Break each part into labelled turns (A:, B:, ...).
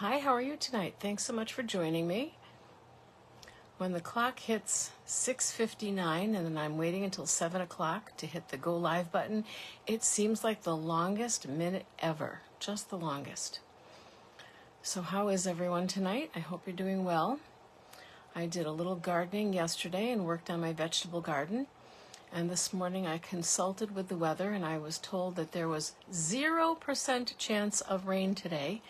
A: Hi, how are you tonight? Thanks so much for joining me. When the clock hits 6:59 and then I'm waiting until 7 o'clock to hit the go live button, it seems like the longest minute ever, just the longest. So how is everyone tonight? I hope you're doing well. I did a little gardening yesterday and worked on my vegetable garden. And this morning I consulted with the weather and I was told that there was 0% chance of rain today.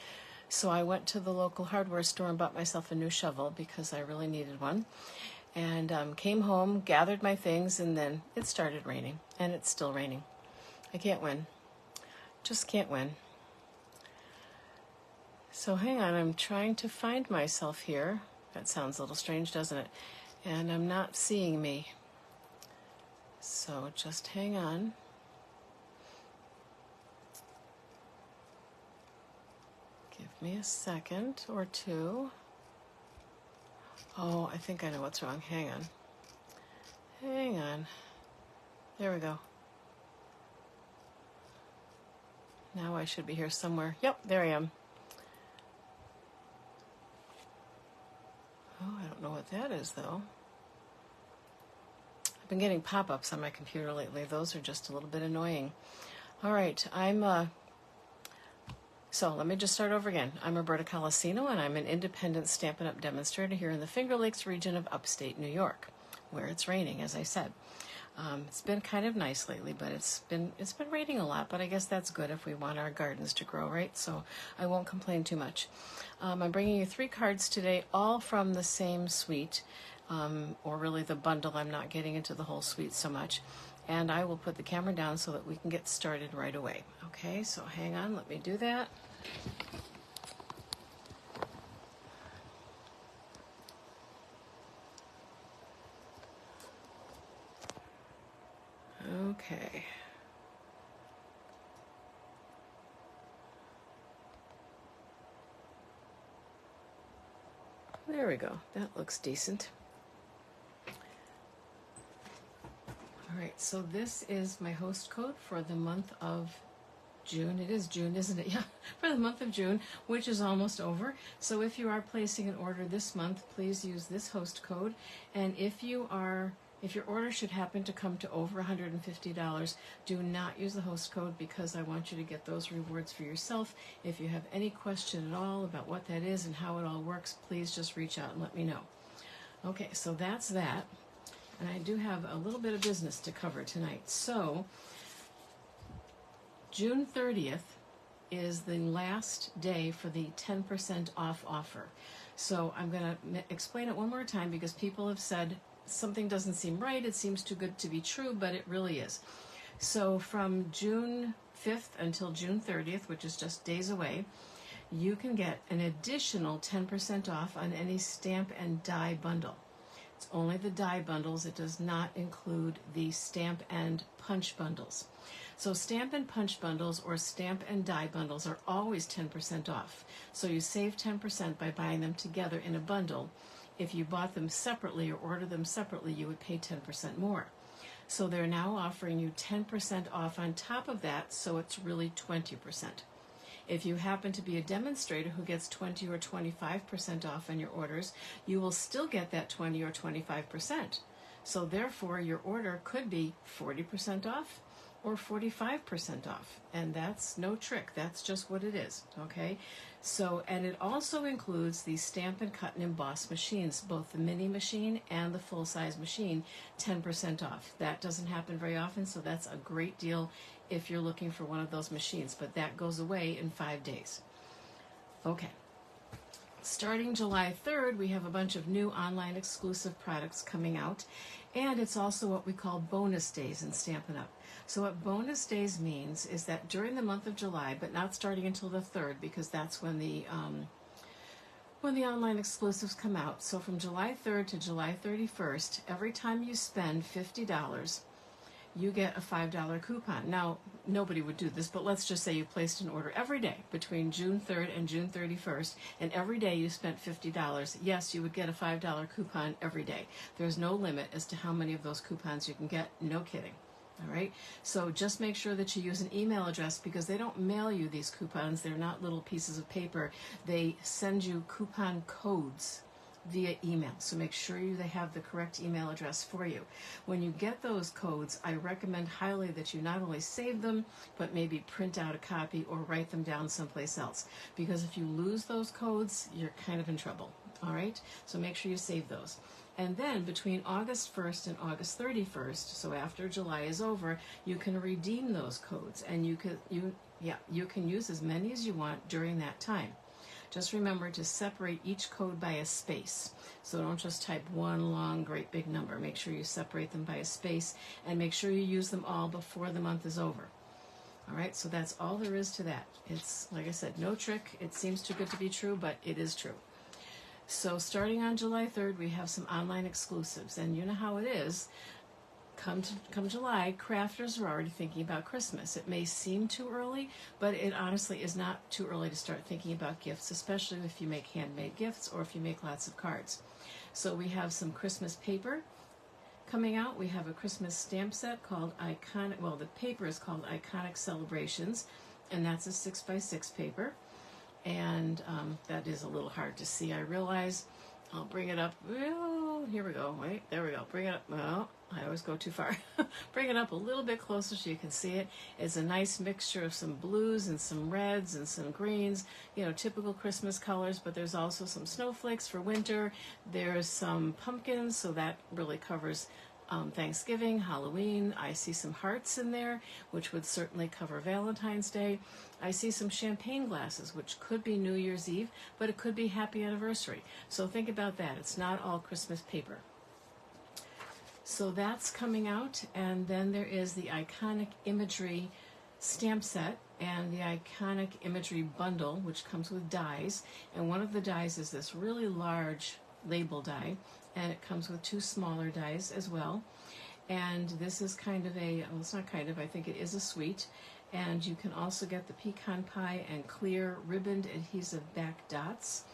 A: So I went to the local hardware store and bought myself a new shovel because I really needed one. And came home, gathered my things, and then it started raining. And it's still raining. I can't win. Just can't win. So hang on, I'm trying to find myself here. That sounds a little strange, doesn't it? And I'm not seeing me. So just hang on. Give me a second or two. Oh, I think I know what's wrong. Hang on. Hang on. There we go. Now I should be here somewhere. Yep, there I am. Oh, I don't know what that is, though. I've been getting pop-ups on my computer lately. Those are just a little bit annoying. All right, So let me just start over again. I'm Roberta Colosino, and I'm an independent Stampin' Up! Demonstrator here in the Finger Lakes region of upstate New York, where it's raining, as I said. It's been kind of nice lately, but it's been raining a lot, but I guess that's good if we want our gardens to grow, right? So I won't complain too much. I'm bringing you 3 cards today, all from the same suite, or really the bundle. I'm not getting into the whole suite so much. And I will put the camera down so that we can get started right away. Okay, so hang on, let me do that. Okay. There we go. That looks decent. All right, so this is my host code for the month of June. It is June, isn't it? Yeah, for the month of June, which is almost over. So if you are placing an order this month, please use this host code. And if your order should happen to come to over $150, do not use the host code because I want you to get those rewards for yourself. If you have any question at all about what that is and how it all works, please just reach out and let me know. Okay, so that's that. And I do have a little bit of business to cover tonight. So June 30th is the last day for the 10% off offer. So I'm going to explain it one more time because people have said something doesn't seem right. It seems too good to be true, but it really is. So from June 5th until June 30th, which is just days away, you can get an additional 10% off on any stamp and die bundle. It's only the die bundles. It does not include the stamp and punch bundles. So stamp and punch bundles or stamp and die bundles are always 10% off. So you save 10% by buying them together in a bundle. If you bought them separately or ordered them separately, you would pay 10% more. So they're now offering you 10% off on top of that, so it's really 20%. If you happen to be a demonstrator who gets 20 or 25% off on your orders, you will still get that 20 or 25%. So therefore, your order could be 40% off or 45% off. And that's no trick. That's just what it is, okay? So, and it also includes the stamp and cut and emboss machines, both the mini machine and the full-size machine, 10% off. That doesn't happen very often, so that's a great deal if you're looking for one of those machines, but that goes away in 5 days. Okay. Starting July 3rd, we have a bunch of new online exclusive products coming out, and it's also what we call bonus days in Stampin' Up. So what bonus days means is that during the month of July, but not starting until the 3rd, because that's when the online exclusives come out. So from July 3rd to July 31st, every time you spend $50, you get a $5 coupon. Now, nobody would do this, but let's just say you placed an order every day between June 3rd and June 31st, and every day you spent $50. Yes, you would get a $5 coupon every day. There's no limit as to how many of those coupons you can get. No kidding. All right, so just make sure that you use an email address, because they don't mail you these coupons. They're not little pieces of paper. They send you coupon codes via email. So make sure they have the correct email address for you. When you get those codes, I recommend highly that you not only save them, but maybe print out a copy or write them down someplace else. Because if you lose those codes, you're kind of in trouble. All right, so make sure you save those. And then between August 1st and August 31st, so after July is over, you can redeem those codes, and you can use as many as you want during that time. Just remember to separate each code by a space. So don't just type one long, great big number. Make sure you separate them by a space, and make sure you use them all before the month is over. All right, so that's all there is to that. It's, like I said, no trick. It seems too good to be true, but it is true. So starting on July 3rd, we have some online exclusives, and you know how it is. Come July, crafters are already thinking about Christmas. It may seem too early, but it honestly is not too early to start thinking about gifts, especially if you make handmade gifts or if you make lots of cards. So we have some Christmas paper coming out. We have a Christmas stamp set called Iconic, well, the paper is called Iconic Celebrations, and that's a 6x6 paper. And that is a little hard to see, I realize. I'll bring it up. Oh, here we go. Wait, there we go. Bring it up. Well, I always go too far. Bring it up a little bit closer so you can see it. It's a nice mixture of some blues and some reds and some greens, you know, typical Christmas colors, but there's also some snowflakes for winter. There's some pumpkins, so that really covers Thanksgiving, Halloween. I see some hearts in there, which would certainly cover Valentine's Day. I see some champagne glasses, which could be New Year's Eve, but it could be Happy Anniversary. So think about that. It's not all Christmas paper. So that's coming out, and then there is the Iconic Imagery stamp set and the Iconic Imagery bundle, which comes with dies. And one of the dies is this really large label die, and it comes with two smaller dies as well. And this is kind of a, well, it's not kind of, I think it is a suite. And you can also get the pecan pie and clear ribboned adhesive back dots,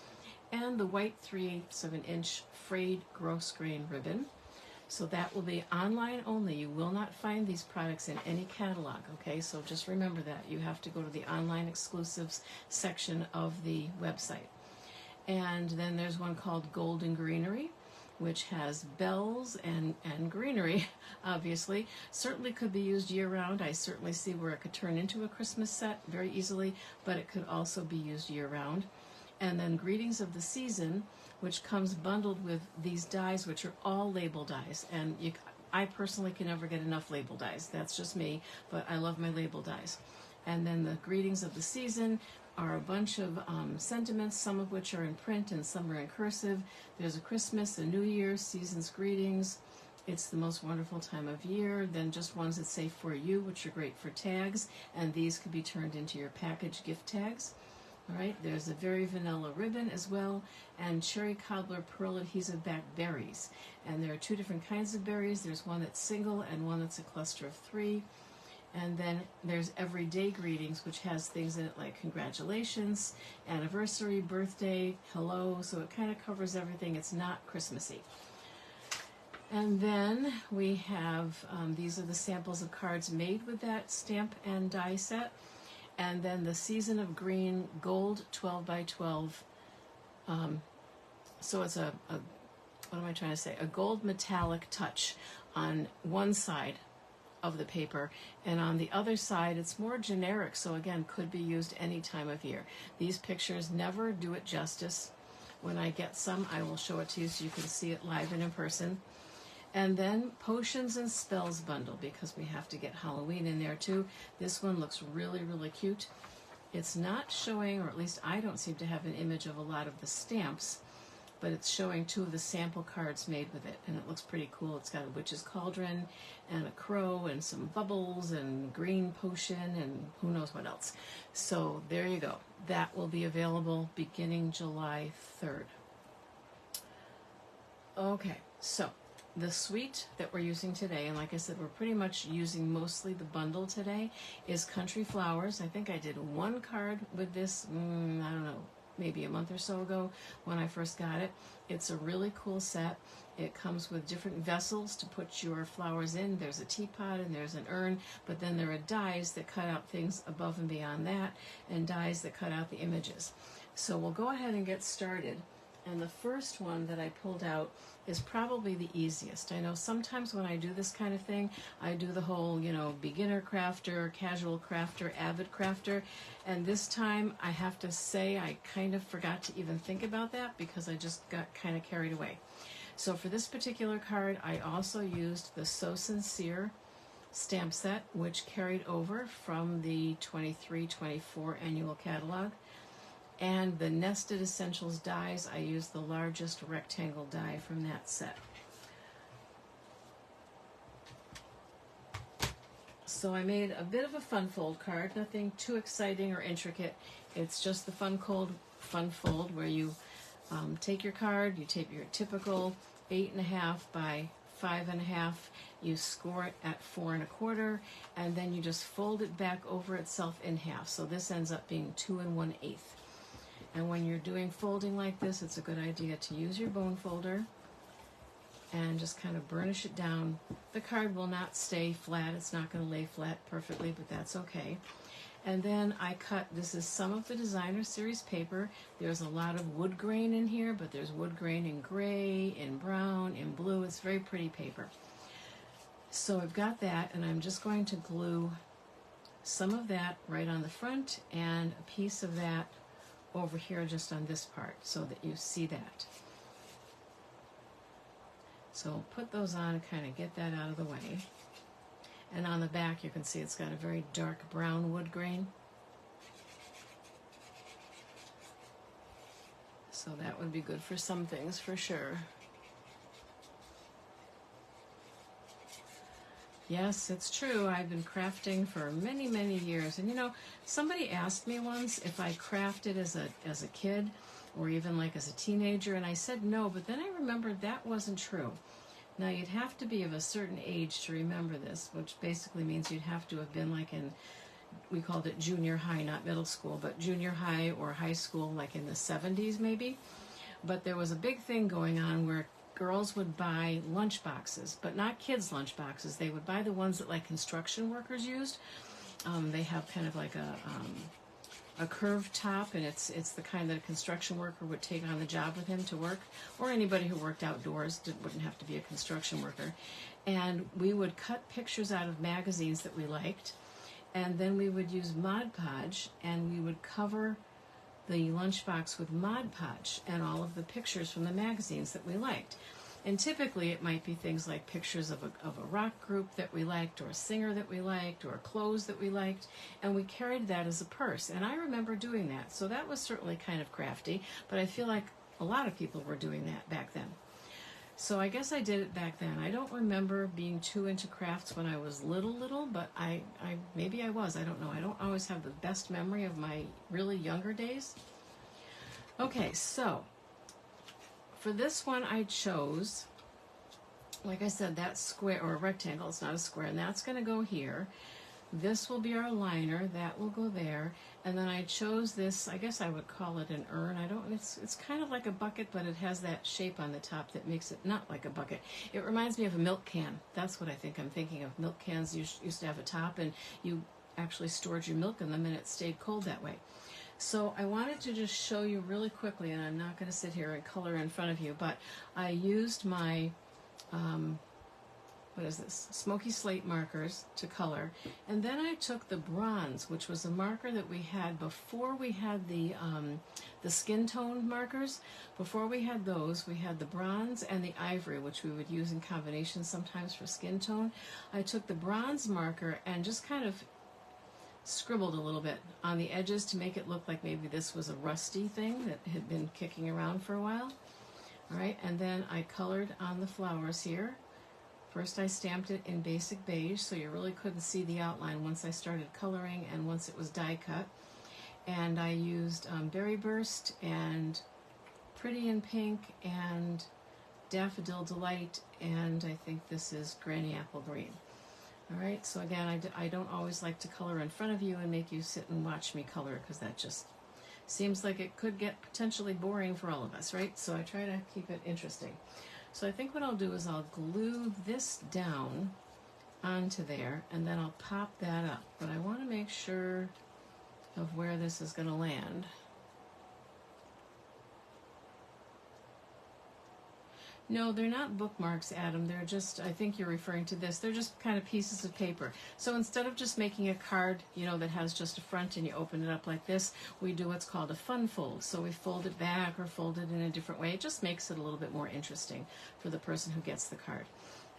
A: and the white 3/8 of an inch frayed gross grain ribbon. So that will be online only. You will not find these products in any catalog, okay? So just remember that. You have to go to the online exclusives section of the website. And then there's one called Golden Greenery, which has bells and greenery, obviously. Certainly could be used year-round. I certainly see where it could turn into a Christmas set very easily, but it could also be used year-round. And then Greetings of the Season, which comes bundled with these dies, which are all label dies. And I personally can never get enough label dies. That's just me, but I love my label dies. And then the Greetings of the Season are a bunch of sentiments, some of which are in print and some are in cursive. There's a Christmas, a New Year, season's greetings. It's the most wonderful time of year. Then just ones that say for you, which are great for tags, and these could be turned into your package gift tags. All right, there's a very vanilla ribbon as well, and cherry cobbler pearl adhesive back berries. And there are two different kinds of berries. There's one that's single and one that's a cluster of 3. And then there's Everyday Greetings, which has things in it like congratulations, anniversary, birthday, hello. So it kind of covers everything. It's not Christmassy. And then we have, these are the samples of cards made with that stamp and die set. And then the Season of Green Gold 12x12. So it's what am I trying to say? A gold metallic touch on one side of the paper, and on the other side it's more generic, so again could be used any time of year. These pictures never do it justice. When I get some, I will show it to you so you can see it live and in person. And then Potions and Spells bundle, because we have to get Halloween in there too. This one looks really, really cute. It's not showing, or at least I don't seem to have an image of a lot of the stamps, but it's showing 2 of the sample cards made with it, and it looks pretty cool. It's got a witch's cauldron and a crow and some bubbles and green potion and who knows what else. So there you go. That will be available beginning July 3rd. Okay, so the suite that we're using today, and like I said, we're pretty much using mostly the bundle today, is Country Flowers. I think I did 1 card with this, I don't know, maybe a month or so ago when I first got it. It's a really cool set. It comes with different vessels to put your flowers in. There's a teapot and there's an urn, but then there are dies that cut out things above and beyond that, and dies that cut out the images. So we'll go ahead and get started. And the first one that I pulled out is probably the easiest. I know sometimes when I do this kind of thing, I do the whole, beginner crafter, casual crafter, avid crafter. And this time I have to say I kind of forgot to even think about that because I just got kind of carried away. So for this particular card, I also used the So Sincere stamp set, which carried over from the 23-24 annual catalog. And the Nested Essentials dies, I used the largest rectangle die from that set. So I made a bit of a fun fold card, nothing too exciting or intricate. It's just the fun fold where you take your card, you take your typical 8.5 by 5.5, you score it at 4 1/4, and then you just fold it back over itself in half. So this ends up being 2 1/8. And when you're doing folding like this, it's a good idea to use your bone folder and just kind of burnish it down. The card will not stay flat. It's not going to lay flat perfectly, but that's okay. And then I cut, this is some of the Designer Series paper. There's a lot of wood grain in here, but there's wood grain in gray, in brown, in blue. It's very pretty paper. So I've got that, and I'm just going to glue some of that right on the front and a piece of that over here just on this part so that you see that. So put those on and kind of get that out of the way. And on the back you can see it's got a very dark brown wood grain. So that would be good for some things for sure. Yes, it's true. I've been crafting for many, many years. And somebody asked me once if I crafted as a kid or even like as a teenager, and I said no, but then I remembered that wasn't true. Now, you'd have to be of a certain age to remember this, which basically means you'd have to have been like in, we called it junior high, not middle school, but junior high or high school, like in the 70s maybe. But there was a big thing going on where girls would buy lunch boxes, but not kids' lunch boxes. They would buy the ones that like construction workers used. They have kind of like a curved top, and it's the kind that a construction worker would take on the job with him to work, or anybody who worked outdoors wouldn't have to be a construction worker. And we would cut pictures out of magazines that we liked, and then we would use Mod Podge, and we would cover the lunchbox with Mod Podge and all of the pictures from the magazines that we liked. And typically it might be things like pictures of a rock group that we liked, or a singer that we liked, or clothes that we liked, and we carried that as a purse. And I remember doing that. So that was certainly kind of crafty, but I feel like a lot of people were doing that back then. So I guess I did it back then. I don't remember being too into crafts when I was little, but I maybe I was. I don't know. I don't always have the best memory of my really younger days. Okay, so for this one I chose, like I said, that square or a rectangle. It's not a square, and that's going to go here. This will be our liner. That will go there. And then I chose this, I guess I would call it an urn. It's kind of like a bucket, but it has that shape on the top that makes it not like a bucket. It reminds me of a milk can. That's what I think I'm thinking of. Milk cans used to have a top, and you actually stored your milk in them, and it stayed cold that way. So I wanted to just show you really quickly, and I'm not going to sit here and color in front of you, but I used my smoky slate markers to color, and then I took the bronze, which was a marker that we had before we had the skin tone markers. Before we had those, we had the bronze and the ivory, which we would use in combination sometimes for skin tone. I took the bronze marker and just kind of scribbled a little bit on the edges to make it look like maybe this was a rusty thing that had been kicking around for a while. All right, and then I colored on the flowers here. First I stamped it in basic beige, so you really couldn't see the outline once I started coloring and once it was die cut. And I used Berry Burst and Pretty in Pink and Daffodil Delight, and I think this is Granny Apple Green. All right, so again, I don't always like to color in front of you and make you sit and watch me color, because that just seems like it could get potentially boring for all of us, right? So I try to keep it interesting. So I think what I'll do is I'll glue this down onto there, and then I'll pop that up. But I want to make sure of where this is going to land. No, they're not bookmarks, Adam. They're just, I think you're referring to this, they're just kind of pieces of paper. So instead of just making a card, you know, that has just a front and you open it up like this, we do what's called a fun fold. So we fold it back or fold it in a different way. It just makes it a little bit more interesting for the person who gets the card.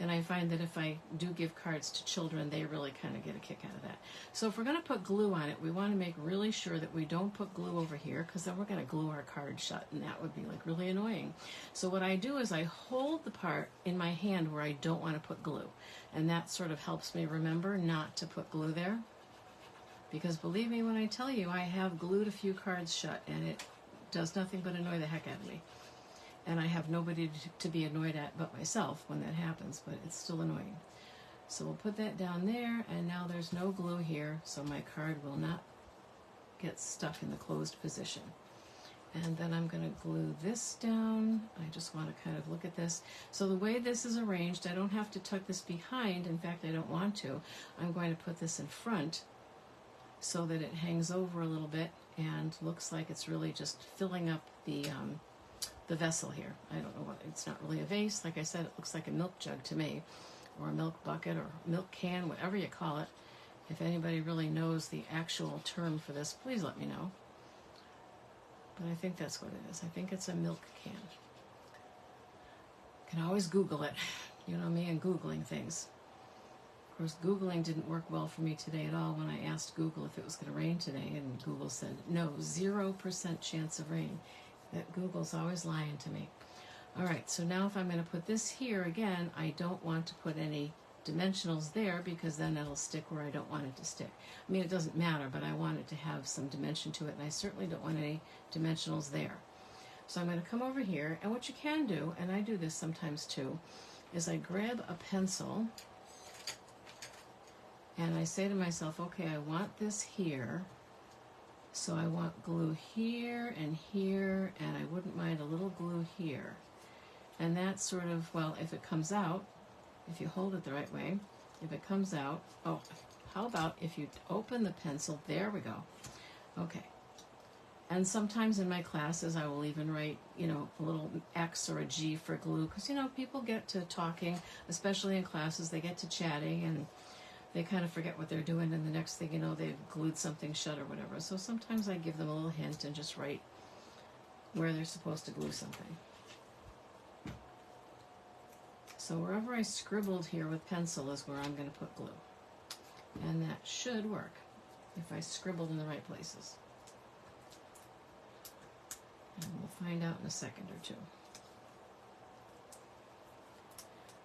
A: And I find that if I do give cards to children, they really kind of get a kick out of that. So if we're going to put glue on it, we want to make really sure that we don't put glue over here, because then we're going to glue our card shut, and that would be like really annoying. So what I do is I hold the part in my hand where I don't want to put glue. And that sort of helps me remember not to put glue there. Because believe me when I tell you, I have glued a few cards shut, and it does nothing but annoy the heck out of me. And I have nobody to be annoyed at but myself when that happens, but it's still annoying. So we'll put that down there, and now there's no glue here, so my card will not get stuck in the closed position. And then I'm going to glue this down. I just want to kind of look at this. So the way this is arranged, I don't have to tuck this behind. In fact, I don't want to. I'm going to put this in front so that it hangs over a little bit and looks like it's really just filling up the vessel here. I don't know what, it's not really a vase. Like I said, it looks like a milk jug to me, or a milk bucket, or milk can, whatever you call it. If anybody really knows the actual term for this, please let me know. But I think that's what it is. I think it's a milk can. You can always Google it. You know me and Googling things. Of course, Googling didn't work well for me today at all when I asked Google if it was going to rain today, and Google said, no, 0% chance of rain. That Google's always lying to me. All right, so now if I'm going to put this here, again, I don't want to put any dimensionals there, because then it'll stick where I don't want it to stick. I mean, it doesn't matter, but I want it to have some dimension to it, and I certainly don't want any dimensionals there. So I'm going to come over here, and what you can do, and I do this sometimes too, is I grab a pencil, and I say to myself, okay, I want this here, so I want glue here, and I wouldn't mind a little glue here. And that's sort of, well, if it comes out, if you hold it the right way, if it comes out, oh, how about if you open the pencil, there we go. Okay. And sometimes in my classes, I will even write, you know, a little X or a G for glue, because, you know, people get to talking, especially in classes, they get to chatting, and they kind of forget what they're doing, and the next thing you know, they've glued something shut or whatever. So sometimes I give them a little hint and just write where they're supposed to glue something. So wherever I scribbled here with pencil is where I'm going to put glue. And that should work if I scribbled in the right places. And we'll find out in a second or two.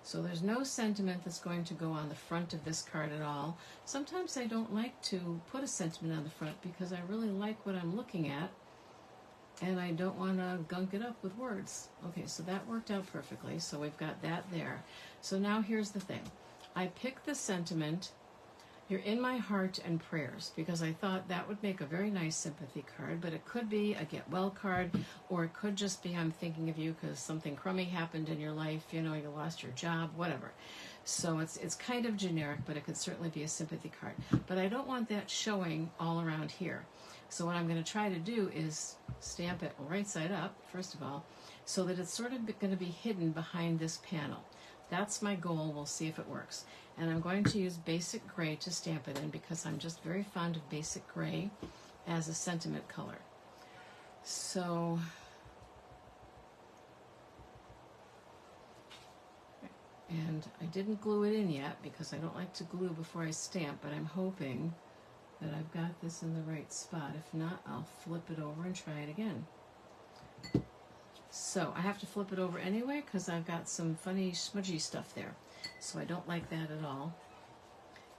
A: So there's no sentiment that's going to go on the front of this card at all. Sometimes I don't like to put a sentiment on the front because I really like what I'm looking at, and I don't want to gunk it up with words. Okay, so that worked out perfectly. So we've got that there. So now here's the thing. I picked the sentiment, "You're in my heart and prayers," because I thought that would make a very nice sympathy card, but it could be a get well card, or it could just be I'm thinking of you because something crummy happened in your life, you know, you lost your job, whatever. So it's kind of generic, but it could certainly be a sympathy card. But I don't want that showing all around here. So what I'm going to try to do is stamp it right side up, first of all, so that it's sort of going to be hidden behind this panel. That's my goal. We'll see if it works. And I'm going to use basic gray to stamp it in because I'm just very fond of basic gray as a sentiment color. So and I didn't glue it in yet because I don't like to glue before I stamp, but I'm hoping that I've got this in the right spot. If not, I'll flip it over and try it again. So I have to flip it over anyway because I've got some funny smudgy stuff there. So I don't like that at all.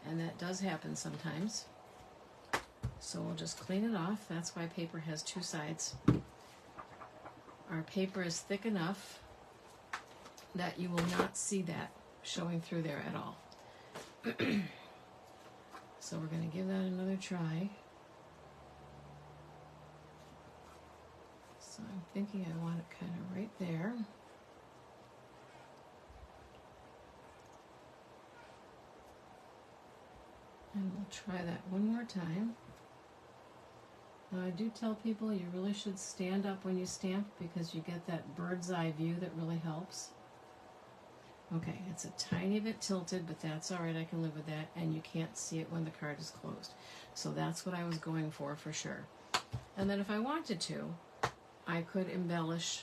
A: And that does happen sometimes. So we'll just clean it off. That's why paper has two sides. Our paper is thick enough that you will not see that showing through there at all. So we're going to give that another try. thinking I want it kind of right there. And we'll try that one more time. Now I do tell people you really should stand up when you stamp because you get that bird's eye view that really helps. Okay, it's a tiny bit tilted, but that's all right, I can live with that, and you can't see it when the card is closed. So that's what I was going for sure. And then if I wanted to, I could embellish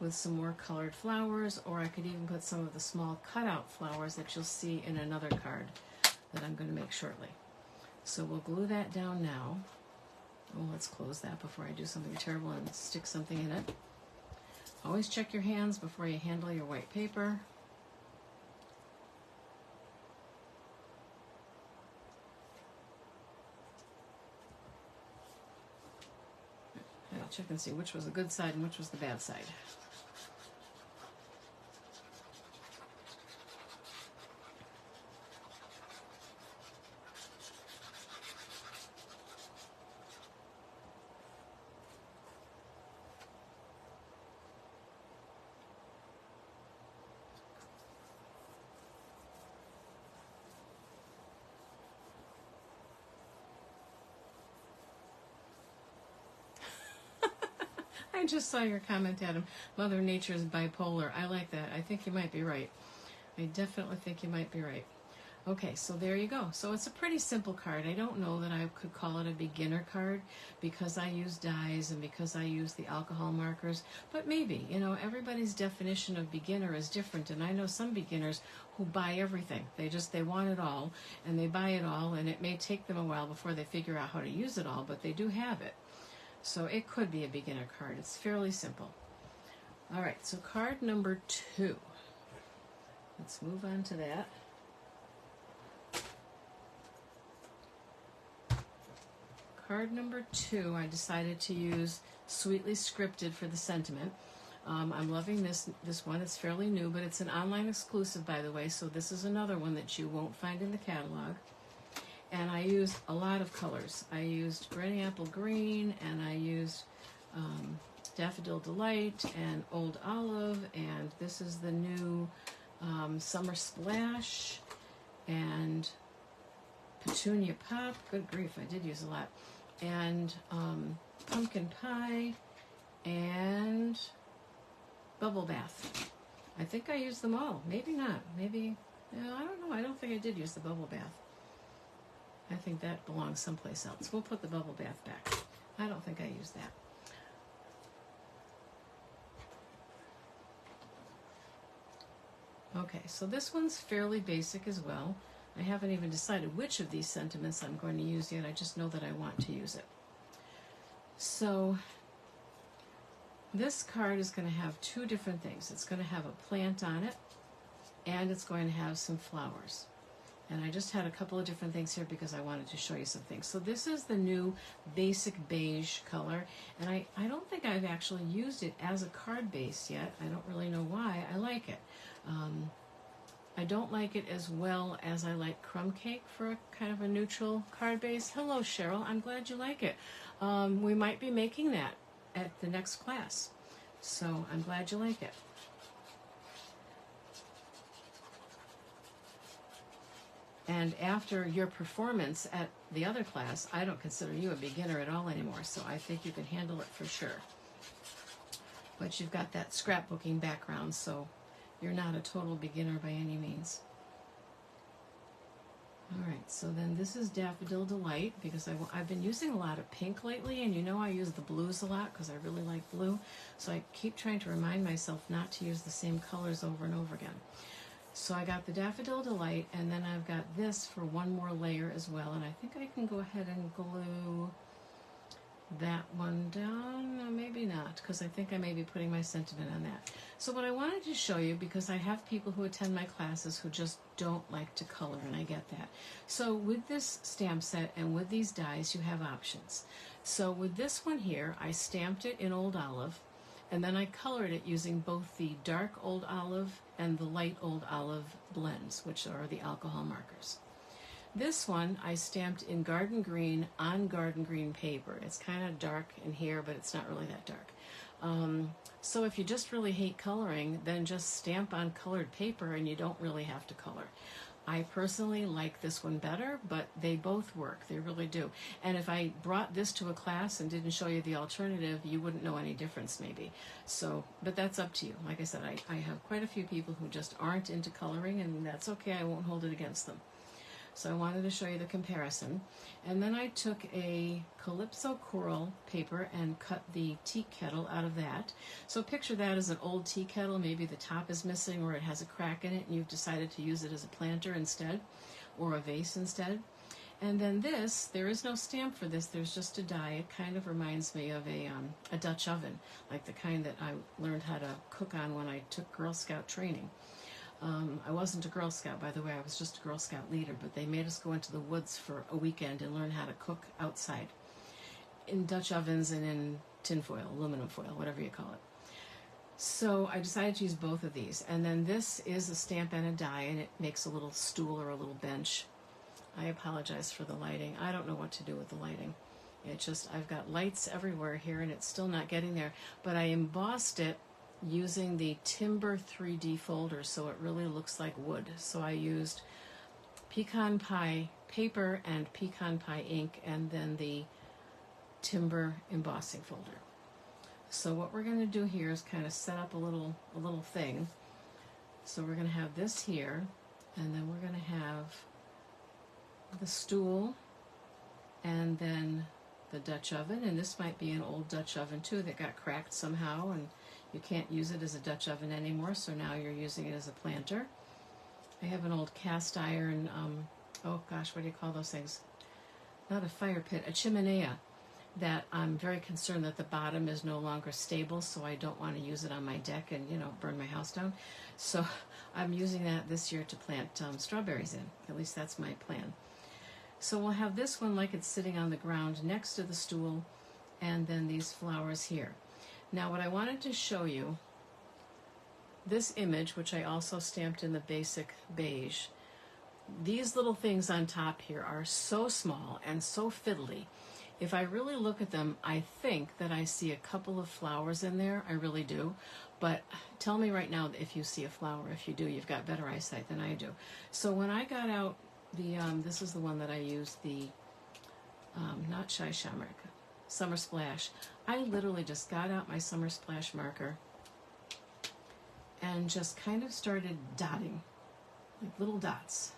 A: with some more colored flowers, or I could even put some of the small cutout flowers that you'll see in another card that I'm going to make shortly. So we'll glue that down now. Oh, let's close that before I do something terrible and stick something in it. Always check your hands before you handle your white paper. I'll check and see which was the good side and which was the bad side. I just saw your comment, Adam. Mother Nature is bipolar. I like that. I think you might be right. I definitely think you might be right. Okay, so there you go. So it's a pretty simple card. I don't know that I could call it a beginner card because I use dies and because I use the alcohol markers. But maybe, you know, everybody's definition of beginner is different. And I know some beginners who buy everything. They want it all, and they buy it all, and it may take them a while before they figure out how to use it all, but they do have it. So it could be a beginner card. It's fairly simple. All right, so card number 2. Let's move on to that. Card number 2, I decided to use Sweetly Scripted for the sentiment. I'm loving this one. It's fairly new, but it's an online exclusive, by the way, so this is another one that you won't find in the catalog. And I used a lot of colors. I used Granny Apple Green, and I used Daffodil Delight and Old Olive, and this is the new Summer Splash and Petunia Pop. Good grief, I did use a lot. And Pumpkin Pie and Bubble Bath. I think I used them all. Maybe not. Maybe, I don't know. I don't think I did use the Bubble Bath. I think that belongs someplace else. We'll put the Bubble Bath back. I don't think I used that. Okay, so this one's fairly basic as well. I haven't even decided which of these sentiments I'm going to use yet. I just know that I want to use it. So this card is going to have 2 different things. It's going to have a plant on it, and it's going to have some flowers. And I just had a couple of different things here because I wanted to show you some things. So this is the new basic beige color, and I don't think I've actually used it as a card base yet. I don't really know why. I like it. I don't like it as well as I like Crumb Cake for a kind of a neutral card base. Hello, Cheryl. I'm glad you like it. We might be making that at the next class. So I'm glad you like it. And after your performance at the other class, I don't consider you a beginner at all anymore, so I think you can handle it for sure. But you've got that scrapbooking background, so you're not a total beginner by any means. All right, so then this is Daffodil Delight, because I've been using a lot of pink lately, and you know I use the blues a lot because I really like blue, so I keep trying to remind myself not to use the same colors over and over again. So I got the Daffodil Delight, and then I've got this for one more layer as well, and I think I can go ahead and glue that one down. No, maybe not, because I think I may be putting my sentiment on that. So what I wanted to show you, because I have people who attend my classes who just don't like to color, and I get that. So with this stamp set and with these dies, you have options. So with this one here, I stamped it in Old Olive, and then I colored it using both the dark Old Olive and the light Old Olive blends, which are the alcohol markers. This one I stamped in garden green on garden green paper. It's kind of dark in here, but it's not really that dark. So if you just really hate coloring, then just stamp on colored paper and you don't really have to color. I personally like this one better, but they both work. They really do. And if I brought this to a class and didn't show you the alternative, you wouldn't know any difference maybe. So, but that's up to you. Like I said, I have quite a few people who just aren't into coloring, and that's okay. I won't hold it against them. So I wanted to show you the comparison. And then I took a Calypso coral paper and cut the tea kettle out of that. So picture that as an old tea kettle. Maybe the top is missing or it has a crack in it and you've decided to use it as a planter instead or a vase instead. And then this, there is no stamp for this, there's just a die. It kind of reminds me of a Dutch oven, like the kind that I learned how to cook on when I took Girl Scout training. I wasn't a Girl Scout, by the way, I was just a Girl Scout leader, but they made us go into the woods for a weekend and learn how to cook outside in Dutch ovens and in tin foil, aluminum foil, whatever you call it. So I decided to use both of these. And then this is a stamp and a die, and it makes a little stool or a little bench. I apologize for the lighting. I don't know what to do with the lighting. It just, I've got lights everywhere here, and it's still not getting there. But I embossed it using the Timber 3D folder, so it really looks like wood. So I used pecan pie paper and pecan pie ink, and then the Timber embossing folder. So what we're going to do here is kind of set up a little thing. So we're going to have this here, and then we're going to have the stool, and then the Dutch oven, and this might be an old Dutch oven too that got cracked somehow, and you can't use it as a Dutch oven anymore, so now you're using it as a planter. I have an old cast iron, oh gosh, what do you call those things? Not a fire pit, a chimenea, that I'm very concerned that the bottom is no longer stable, so I don't want to use it on my deck and, you know, burn my house down. So I'm using that this year to plant strawberries in. At least that's my plan. So we'll have this one like it's sitting on the ground next to the stool, and then these flowers here. Now what I wanted to show you, this image, which I also stamped in the basic beige, these little things on top here are so small and so fiddly. If I really look at them, I think that I see a couple of flowers in there. I really do. But tell me right now if you see a flower. If you do, you've got better eyesight than I do. So when I got out the, this is the one that I used, the, not Shy Shamrock, Summer Splash. I literally just got out my Summer Splash marker and just kind of started dotting, like little dots.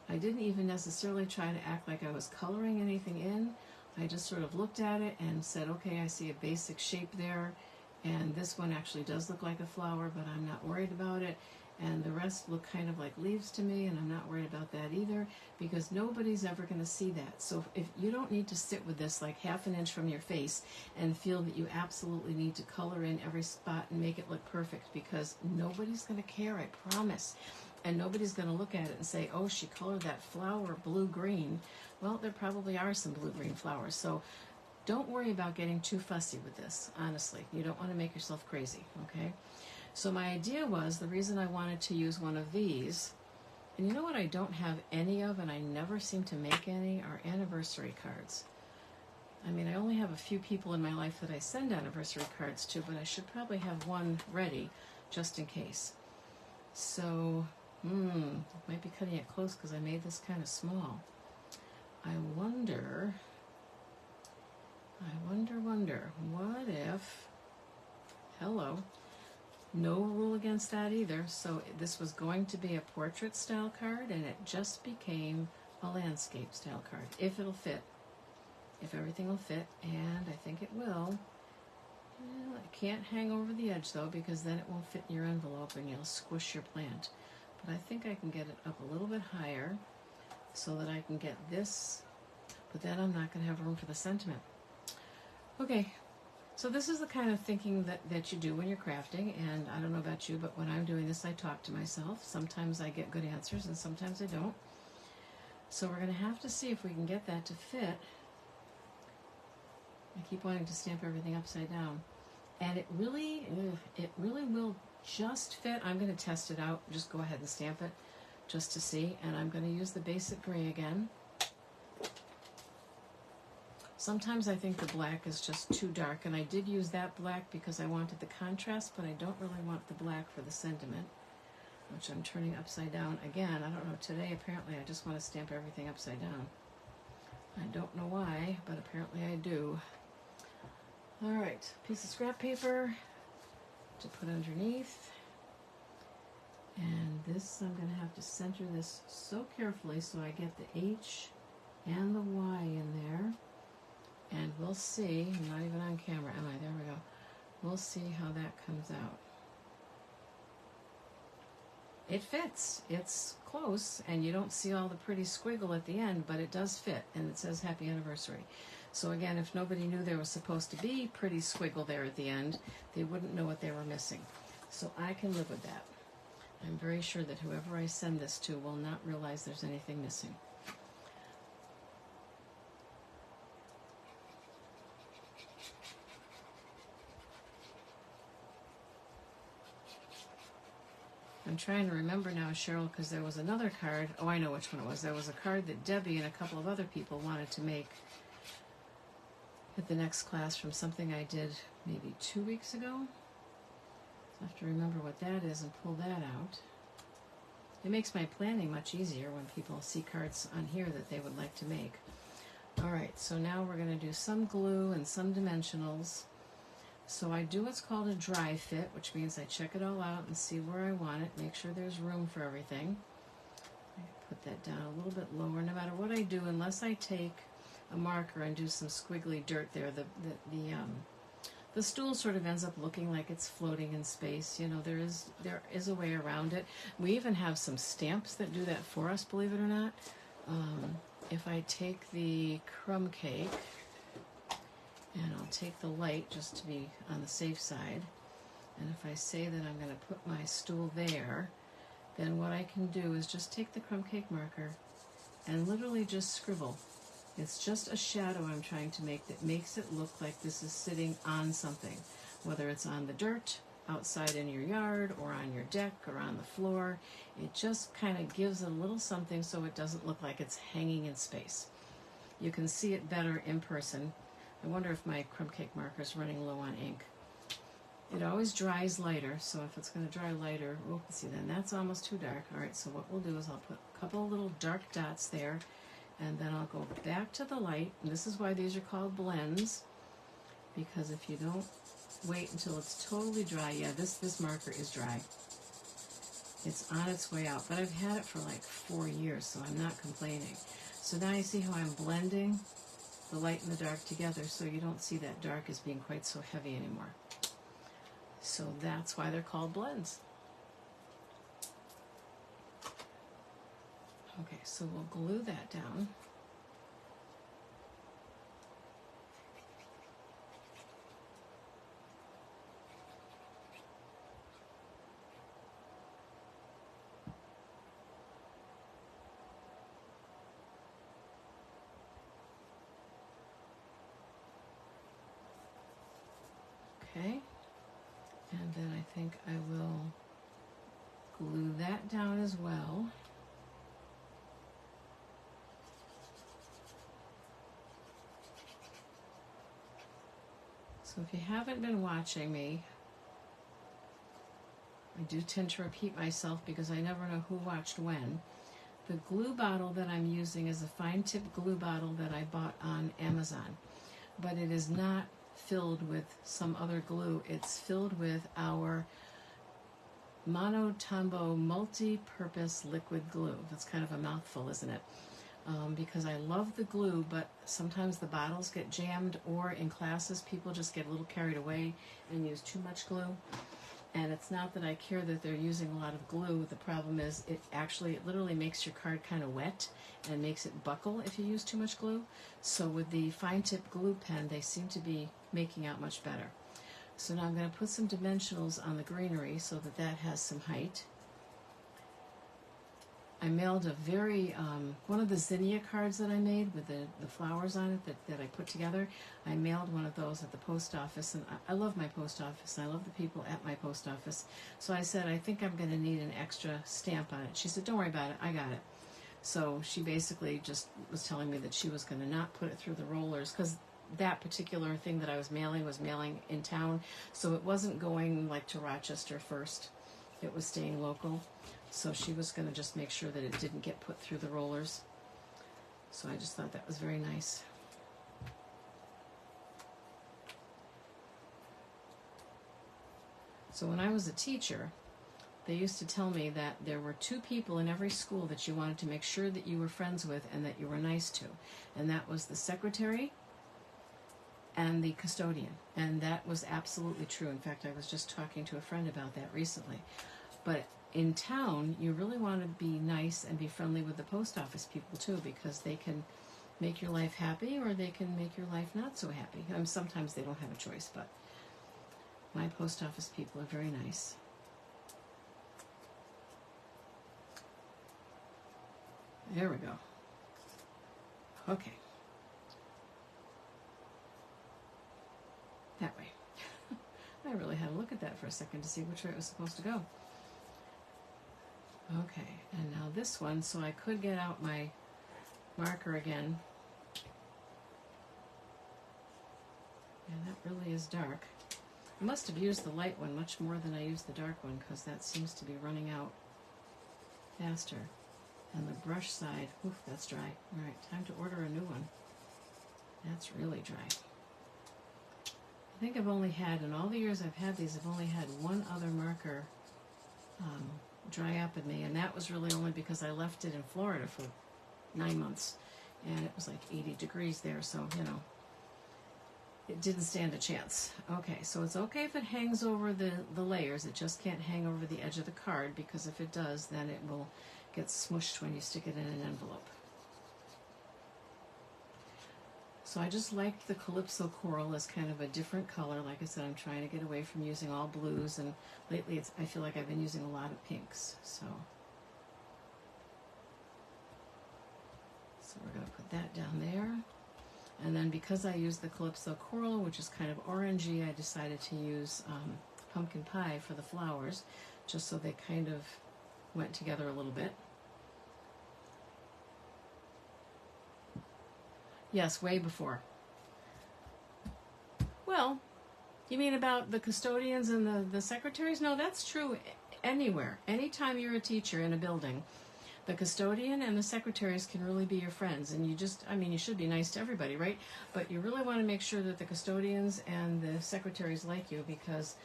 A: I didn't even necessarily try to act like I was coloring anything in. I just sort of looked at it and said, okay, I see a basic shape there, and this one actually does look like a flower, but I'm not worried about it. And the rest look kind of like leaves to me, and I'm not worried about that either, because nobody's ever going to see that. So if you don't need to sit with this like half an inch from your face and feel that you absolutely need to color in every spot and make it look perfect, because nobody's going to care, I promise. And nobody's going to look at it and say, oh, she colored that flower blue-green. Well, there probably are some blue-green flowers. So don't worry about getting too fussy with this, honestly. You don't want to make yourself crazy, okay? So my idea was, the reason I wanted to use one of these, and you know what I don't have any of, and I never seem to make any, are anniversary cards. I mean, I only have a few people in my life that I send anniversary cards to, but I should probably have one ready just in case. So, might be cutting it close because I made this kind of small. I wonder, what if, hello, no rule against that either. So this was going to be a portrait style card, and it just became a landscape style card, if it'll fit, if everything will fit, and I think it will. Well, it can't hang over the edge though, because then it won't fit in your envelope and you'll squish your plant. But I think I can get it up a little bit higher so that I can get this, but then I'm not going to have room for the sentiment. Okay, so this is the kind of thinking that you do when you're crafting, and I don't know about you, but when I'm doing this, I talk to myself. Sometimes I get good answers, and sometimes I don't. So we're going to have to see if we can get that to fit. I keep wanting to stamp everything upside down. And it really will just fit. I'm going to test it out. Just go ahead and stamp it. just to see, and I'm going to use the basic gray again. Sometimes I think the black is just too dark, and I did use that black because I wanted the contrast, but I don't really want the black for the sentiment, which I'm turning upside down again. I don't know, today apparently I just want to stamp everything upside down. I don't know why, but apparently I do. Alright, piece of scrap paper to put underneath. And this, I'm going to have to center this so carefully so I get the H and the Y in there. And we'll see, I'm not even on camera, am I? There we go. We'll see how that comes out. It fits. It's close, and you don't see all the pretty squiggle at the end, but it does fit, and it says Happy Anniversary. So again, if nobody knew there was supposed to be pretty squiggle there at the end, they wouldn't know what they were missing. So I can live with that. I'm very sure that whoever I send this to will not realize there's anything missing. I'm trying to remember now, Cheryl, because there was another card. Oh, I know which one it was. There was a card that Debbie and a couple of other people wanted to make at the next class from something I did maybe 2 weeks ago. So I have to remember what that is and pull that out. It makes my planning much easier when people see cards on here that they would like to make. All right, so now we're going to do some glue and some dimensionals. So I do what's called a dry fit, which means I check it all out and see where I want it, make sure there's room for everything. I put that down a little bit lower. No matter what I do, unless I take a marker and do some squiggly dirt there, the stool sort of ends up looking like it's floating in space. You know, there is a way around it. We even have some stamps that do that for us, believe it or not. If I take the crumb cake, and I'll take the light just to be on the safe side, and if I say that I'm going to put my stool there, then what I can do is just take the crumb cake marker and literally just scribble. It's just a shadow I'm trying to make that makes it look like this is sitting on something, whether it's on the dirt, outside in your yard, or on your deck, or on the floor. It just kind of gives it a little something so it doesn't look like it's hanging in space. You can see it better in person. I wonder if my crumb cake marker is running low on ink. It always dries lighter, so if it's going to dry lighter, oh, see, then that's almost too dark. All right, so what we'll do is I'll put a couple of little dark dots there, and then I'll go back to the light. And this is why these are called blends, because if you don't wait until it's totally dry, yeah, this marker is dry. It's on its way out, but I've had it for like 4 years, so I'm not complaining. So now you see how I'm blending the light and the dark together, so you don't see that dark as being quite so heavy anymore. So that's why they're called blends. Okay, so we'll glue that down. Okay, and then I think I will glue that down as well. So if you haven't been watching me, I do tend to repeat myself because I never know who watched when. The glue bottle that I'm using is a fine tip glue bottle that I bought on Amazon, but it is not filled with some other glue. It's filled with our Mono Tombow multi-purpose liquid glue. That's kind of a mouthful, isn't it? Because I love the glue, but sometimes the bottles get jammed, or in classes people just get a little carried away and use too much glue. And it's not that I care that they're using a lot of glue. The problem is it literally makes your card kind of wet and makes it buckle if you use too much glue. So with the fine tip glue pen, they seem to be making out much better. So now I'm going to put some dimensionals on the greenery so that that has some height. I mailed a very, one of the zinnia cards that I made with the flowers on it that I put together. I mailed one of those at the post office, and I love my post office, and I love the people at my post office. So I said, I think I'm going to need an extra stamp on it. She said, don't worry about it, I got it. So she basically just was telling me that she was going to not put it through the rollers, because that particular thing that I was mailing in town, so it wasn't going like to Rochester first. It was staying local. So she was going to just make sure that it didn't get put through the rollers. So I just thought that was very nice. So when I was a teacher, they used to tell me that there were 2 people in every school that you wanted to make sure that you were friends with and that you were nice to. And that was the secretary and the custodian. And that was absolutely true. In fact, I was just talking to a friend about that recently. But in town, you really want to be nice and be friendly with the post office people too, because they can make your life happy or they can make your life not so happy. Sometimes they don't have a choice, but my post office people are very nice. There we go. Okay. That way. I really had to look at that for a second to see which way it was supposed to go. Okay, and now this one, so I could get out my marker again. And that really is dark. I must have used the light one much more than I used the dark one, because that seems to be running out faster. And the brush side, oof, that's dry. All right, time to order a new one. That's really dry. I think I've only had, in all the years I've had these, I've only had one other marker dry up in me, and that was really only because I left it in Florida for 9 months, and it was like 80 degrees there, so, you know, it didn't stand a chance. Okay, so it's okay if it hangs over the layers. It just can't hang over the edge of the card, because if it does, then it will get smushed when you stick it in an envelope. So I just liked the Calypso Coral as kind of a different color. Like I said, I'm trying to get away from using all blues, and lately I feel like I've been using a lot of pinks. So we're going to put that down there. And then because I used the Calypso Coral, which is kind of orangey, I decided to use Pumpkin Pie for the flowers, just so they kind of went together a little bit. Yes, way before. Well, you mean about the custodians and the secretaries? No, that's true anywhere. Anytime you're a teacher in a building, the custodian and the secretaries can really be your friends. And you just, I mean, you should be nice to everybody, right? But you really want to make sure that the custodians and the secretaries like you, because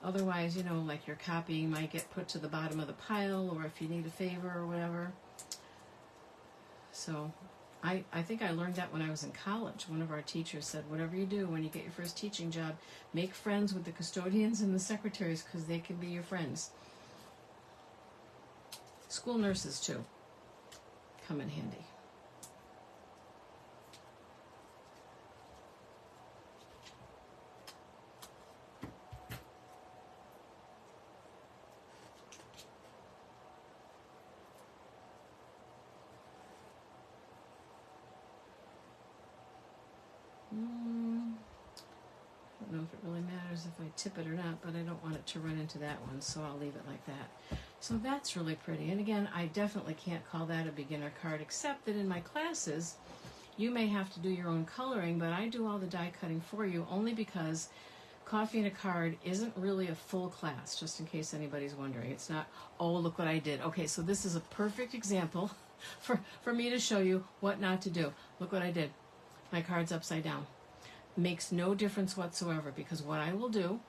A: otherwise, you know, like your copy might get put to the bottom of the pile, or if you need a favor or whatever. So I think I learned that when I was in college. One of our teachers said, whatever you do when you get your first teaching job, make friends with the custodians and the secretaries, because they can be your friends. School nurses, too, come in handy. I don't know if it really matters if I tip it or not, but I don't want it to run into that one, so I'll leave it like that. So that's really pretty. And again, I definitely can't call that a beginner card, except that in my classes, you may have to do your own coloring, but I do all the die cutting for you, only because Coffee and a Card isn't really a full class, just in case anybody's wondering. It's not, oh, look what I did. Okay, so this is a perfect example for me to show you what not to do. Look what I did. My card's upside down. Makes no difference whatsoever, because what I will do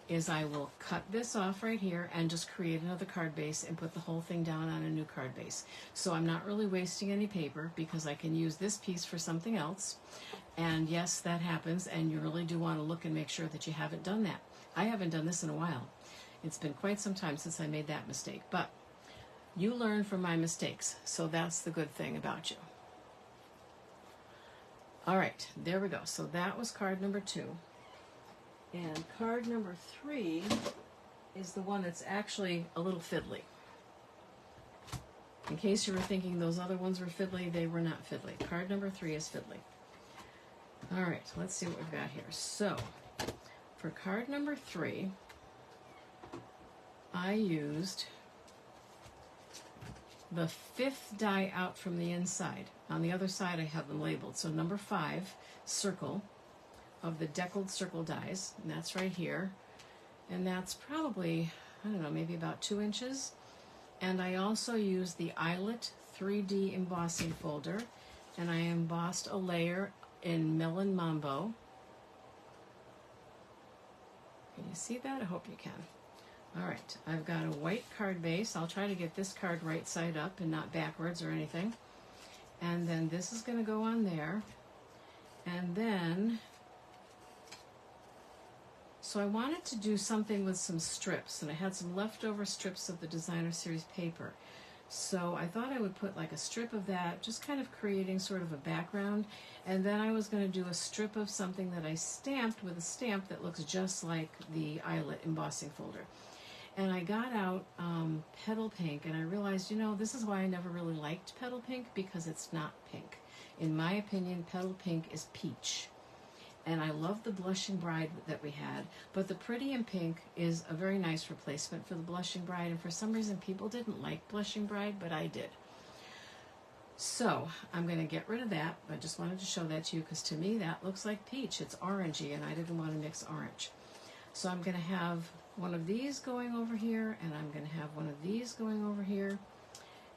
A: is I will cut this off right here and just create another card base and put the whole thing down on a new card base. So I'm not really wasting any paper, because I can use this piece for something else. And yes, that happens, and you really do want to look and make sure that you haven't done that. I haven't done this in a while. It's been quite some time since I made that mistake, but you learn from my mistakes, so that's the good thing about you. All right, there we go. So that was card number 2. And card number 3 is the one that's actually a little fiddly. In case you were thinking those other ones were fiddly, they were not fiddly. Card number 3 is fiddly. All right, let's see what we've got here. So, for card number 3, I used the 5th die out from the inside. On the other side, I have them labeled. So number 5, circle, of the Deckled Circle dies, and that's right here. And that's probably, I don't know, maybe about 2 inches. And I also used the Eyelet 3D embossing folder, and I embossed a layer in Melon Mambo. Can you see that? I hope you can. All right, I've got a white card base. I'll try to get this card right side up and not backwards or anything. And then this is going to go on there. And then, so I wanted to do something with some strips, and I had some leftover strips of the Designer Series paper. So I thought I would put like a strip of that, just kind of creating sort of a background. And then I was going to do a strip of something that I stamped with a stamp that looks just like the Eyelet embossing folder. And I got out Petal Pink, and I realized, you know, this is why I never really liked Petal Pink, because it's not pink. In my opinion, Petal Pink is peach. And I love the Blushing Bride that we had, but the Pretty in Pink is a very nice replacement for the Blushing Bride, and for some reason people didn't like Blushing Bride, but I did. So I'm going to get rid of that. I just wanted to show that to you, because to me that looks like peach. It's orangey, and I didn't want to mix orange. So I'm going to have one of these going over here, and I'm going to have one of these going over here.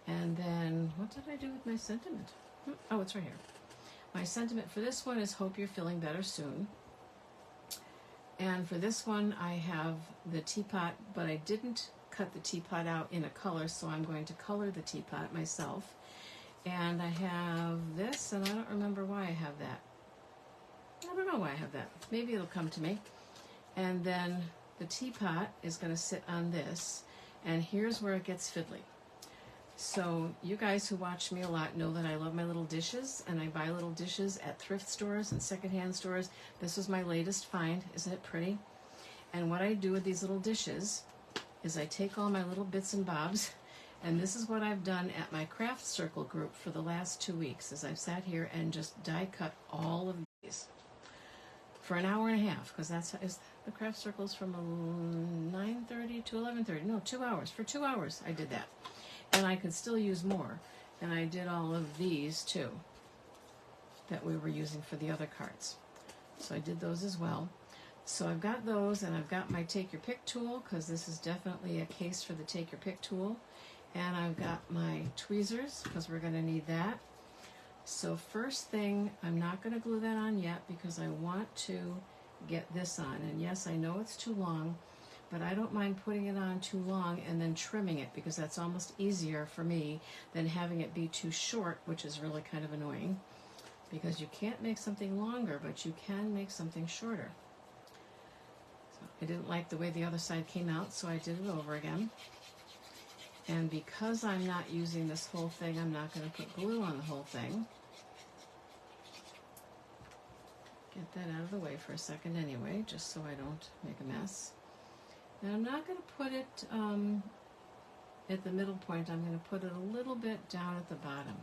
A: And then, what did I do with my sentiment? Oh, it's right here. My sentiment for this one is hope you're feeling better soon. And for this one, I have the teapot, but I didn't cut the teapot out in a color, so I'm going to color the teapot myself. And I have this, and I don't remember why I have that. I don't know why I have that. Maybe it'll come to me. And then the teapot is going to sit on this, and here's where it gets fiddly. So you guys who watch me a lot know that I love my little dishes, and I buy little dishes at thrift stores and secondhand stores. This was my latest find. Isn't it pretty? And what I do with these little dishes is I take all my little bits and bobs, and this is what I've done at my craft circle group for the last 2 weeks, is I've sat here and just die cut all of these for an hour and a half, because that's the craft circles from 9:30 to 11:30. No, 2 hours. For 2 hours I did that. And I could still use more. And I did all of these too that we were using for the other cards. So I did those as well. So I've got those, and I've got my Take Your Pick tool, because this is definitely a case for the Take Your Pick tool. And I've got my tweezers, because we're going to need that. So first thing, I'm not going to glue that on yet, because I want to get this on. And yes, I know it's too long, but I don't mind putting it on too long and then trimming it, because that's almost easier for me than having it be too short, which is really kind of annoying, because you can't make something longer, but you can make something shorter. So I didn't like the way the other side came out, so I did it over again. And because I'm not using this whole thing, I'm not going to put glue on the whole thing. Get that out of the way for a second anyway, just so I don't make a mess. Now I'm not going to put it at the middle point. I'm going to put it a little bit down at the bottom.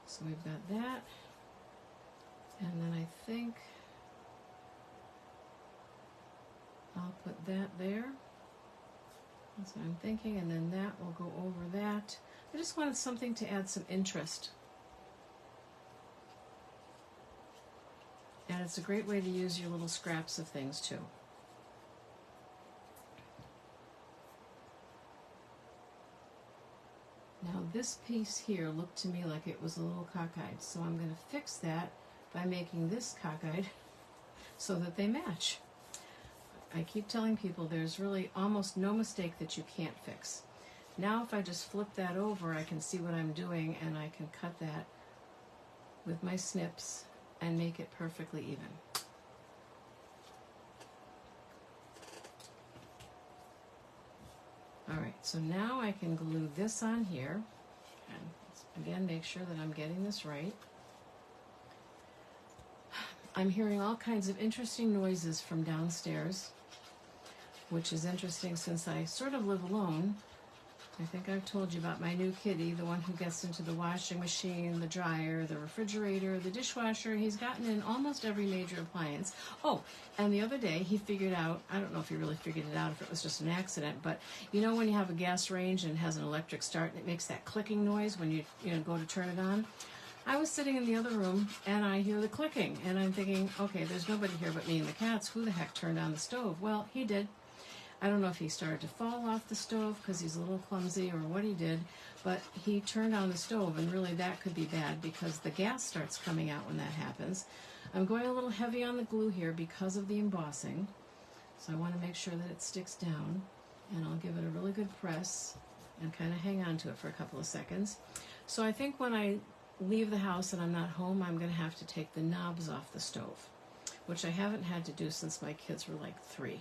A: So we've got that. And then I think I'll put that there. That's what I'm thinking. And then that will go over that. I just wanted something to add some interest. And it's a great way to use your little scraps of things too. Now this piece here looked to me like it was a little cockeyed, so I'm going to fix that by making this cockeyed so that they match. I keep telling people there's really almost no mistake that you can't fix. Now if I just flip that over, I can see what I'm doing, and I can cut that with my snips and make it perfectly even. Alright, so now I can glue this on here, and again make sure that I'm getting this right. I'm hearing all kinds of interesting noises from downstairs, which is interesting since I sort of live alone, I think I've told you about my new kitty, the one who gets into the washing machine, the dryer, the refrigerator, the dishwasher. He's gotten in almost every major appliance. Oh, and the other day he figured out, I don't know if he really figured it out, if it was just an accident, but you know when you have a gas range and it has an electric start and it makes that clicking noise when you go to turn it on? I was sitting in the other room and I hear the clicking and I'm thinking, okay, there's nobody here but me and the cats. Who the heck turned on the stove? Well, he did. I don't know if he started to fall off the stove because he's a little clumsy or what he did, but he turned on the stove, and really that could be bad because the gas starts coming out when that happens. I'm going a little heavy on the glue here because of the embossing, so I want to make sure that it sticks down, and I'll give it a really good press and kind of hang on to it for a couple of seconds. So I think when I leave the house and I'm not home, I'm going to have to take the knobs off the stove, which I haven't had to do since my kids were like 3.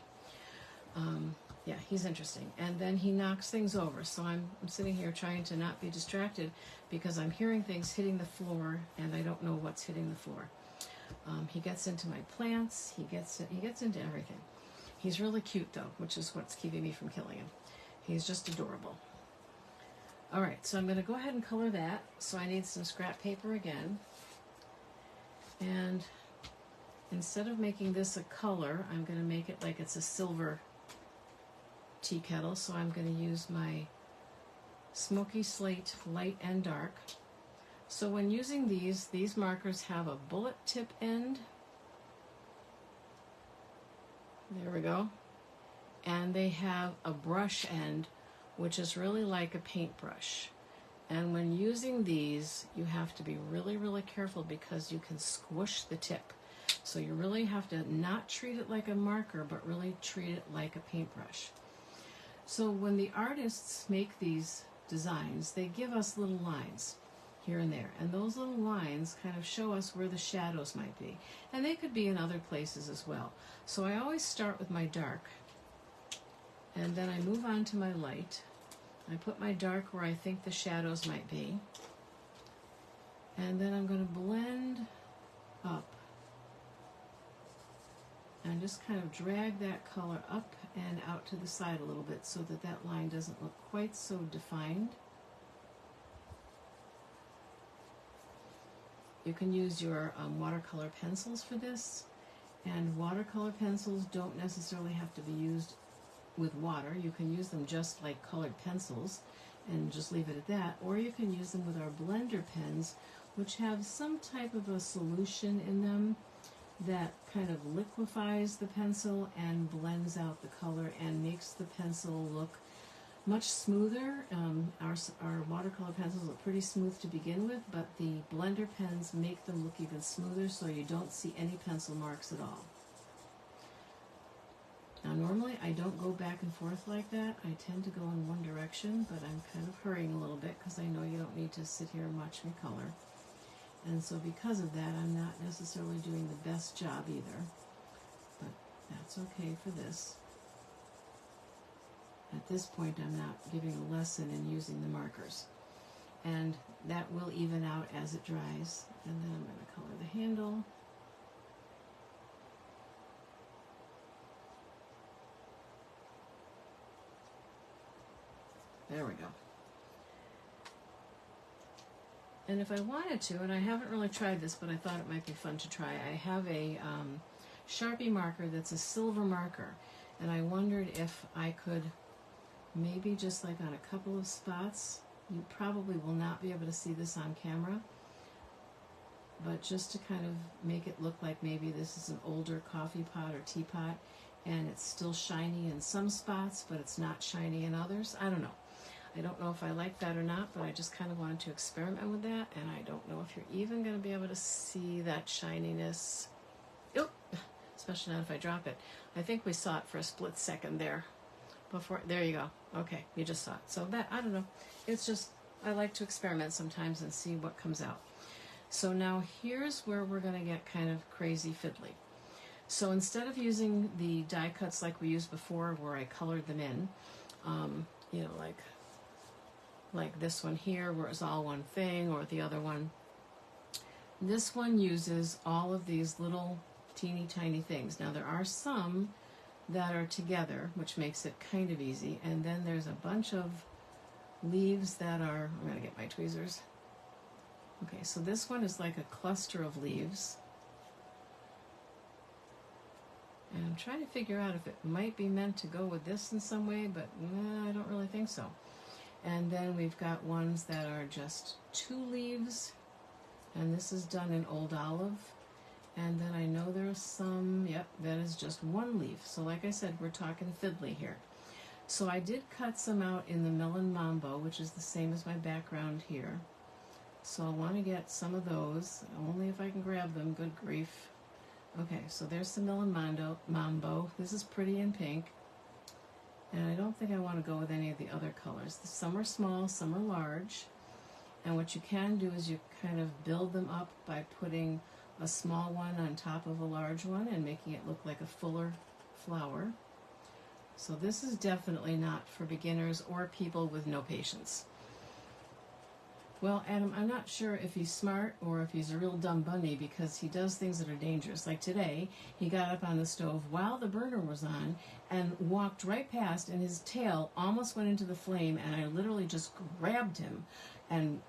A: Yeah, he's interesting. And then he knocks things over. So I'm sitting here trying to not be distracted because I'm hearing things hitting the floor and I don't know what's hitting the floor. He gets into my plants. He gets into everything. He's really cute though, which is what's keeping me from killing him. He's just adorable. All right, so I'm going to go ahead and color that. So I need some scrap paper again. And instead of making this a color, I'm going to make it like it's a silver tea kettle, so I'm going to use my smoky slate light and dark. So when using these markers have a bullet tip end. There we go. And they have a brush end, which is really like a paintbrush. And when using these, you have to be really, really careful because you can squish the tip. So you really have to not treat it like a marker, but really treat it like a paintbrush. So when the artists make these designs, they give us little lines here and there. And those little lines kind of show us where the shadows might be. And they could be in other places as well. So I always start with my dark. And then I move on to my light. I put my dark where I think the shadows might be. And then I'm going to blend up. And just kind of drag that color up and out to the side a little bit so that that line doesn't look quite so defined. You can use your watercolor pencils for this, and watercolor pencils don't necessarily have to be used with water. You can use them just like colored pencils and just leave it at that, or you can use them with our blender pens, which have some type of a solution in them that kind of liquefies the pencil and blends out the color and makes the pencil look much smoother. Our watercolor pencils look pretty smooth to begin with, but the blender pens make them look even smoother so you don't see any pencil marks at all. Now normally I don't go back and forth like that. I tend to go in one direction, but I'm kind of hurrying a little bit because I know you don't need to sit here and watch me color. And so because of that, I'm not necessarily doing the best job either, but that's okay for this. At this point, I'm not giving a lesson in using the markers. And that will even out as it dries. And then I'm going to color the handle. There we go. And if I wanted to, and I haven't really tried this, but I thought it might be fun to try, I have a Sharpie marker that's a silver marker. And I wondered if I could maybe just like on a couple of spots, you probably will not be able to see this on camera, but just to kind of make it look like maybe this is an older coffee pot or teapot, and it's still shiny in some spots, but it's not shiny in others. I don't know. I don't know if I like that or not, but I just kind of wanted to experiment with that, and I don't know if you're even going to be able to see that shininess. Oh, especially not if I drop it. I think we saw it for a split second there. There you go. Okay, you just saw it. So that, I don't know. It's just, I like to experiment sometimes and see what comes out. So now here's where we're going to get kind of crazy fiddly. So instead of using the die cuts like we used before where I colored them in, you know, like this one here where it's all one thing, or the other one, this one uses all of these little teeny tiny things. Now there are some that are together, which makes it kind of easy, and then there's a bunch of leaves that are, I'm going to get my tweezers. Okay, so this one is like a cluster of leaves. And I'm trying to figure out if it might be meant to go with this in some way, but I don't really think so. And then we've got ones that are just 2 leaves, and this is done in Old Olive. And then I know there's some, yep, that is just 1 leaf. So like I said, we're talking fiddly here. So I did cut some out in the Melon Mambo, which is the same as my background here. So I want to get some of those, only if I can grab them, good grief. Okay, so there's some Melon Mambo. This is pretty in pink. And I don't think I want to go with any of the other colors. Some are small, some are large. And what you can do is you kind of build them up by putting a small one on top of a large one and making it look like a fuller flower. So this is definitely not for beginners or people with no patience. Well, Adam, I'm not sure if he's smart or if he's a real dumb bunny, because he does things that are dangerous. Like today, he got up on the stove while the burner was on and walked right past, and his tail almost went into the flame, and I literally just grabbed him and,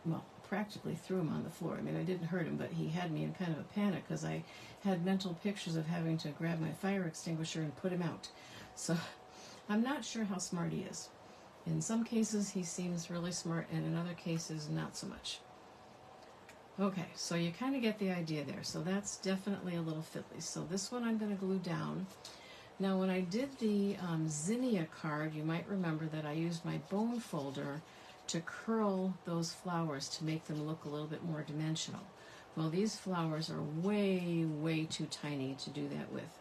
A: well, practically threw him on the floor. I mean, I didn't hurt him, but he had me in kind of a panic because I had mental pictures of having to grab my fire extinguisher and put him out. So I'm not sure how smart he is. In some cases, he seems really smart, and in other cases, not so much. Okay, so you kind of get the idea there. So that's definitely a little fiddly. So this one I'm going to glue down. Now, when I did the zinnia card, you might remember that I used my bone folder to curl those flowers to make them look a little bit more dimensional. Well, these flowers are way, way too tiny to do that with.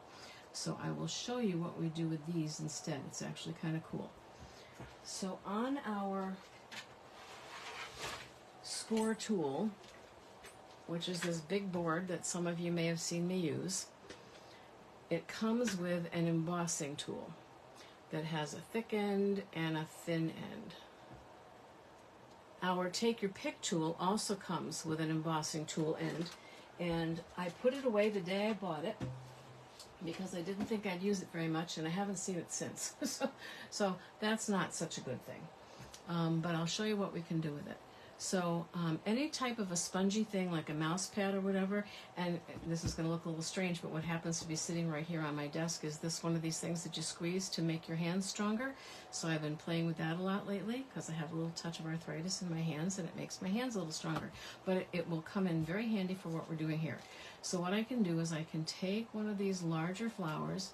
A: So I will show you what we do with these instead. It's actually kind of cool. So on our score tool, which is this big board that some of you may have seen me use, it comes with an embossing tool that has a thick end and a thin end. Our Take Your Pick tool also comes with an embossing tool end, and I put it away the day I bought it because I didn't think I'd use it very much, and I haven't seen it since. So that's not such a good thing. But I'll show you what we can do with it. So any type of a spongy thing like a mouse pad or whatever, and this is going to look a little strange, but what happens to be sitting right here on my desk is this one of these things that you squeeze to make your hands stronger. So I've been playing with that a lot lately because I have a little touch of arthritis in my hands, and it makes my hands a little stronger. But it will come in very handy for what we're doing here. So what I can do is I can take one of these larger flowers,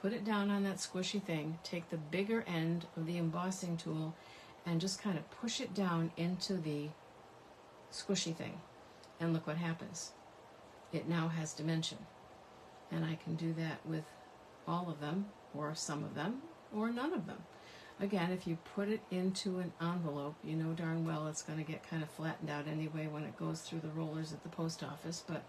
A: put it down on that squishy thing, take the bigger end of the embossing tool, and just kind of push it down into the squishy thing. And look what happens. It now has dimension. And I can do that with all of them, or some of them, or none of them. Again, if you put it into an envelope, you know darn well it's going to get kind of flattened out anyway when it goes through the rollers at the post office. But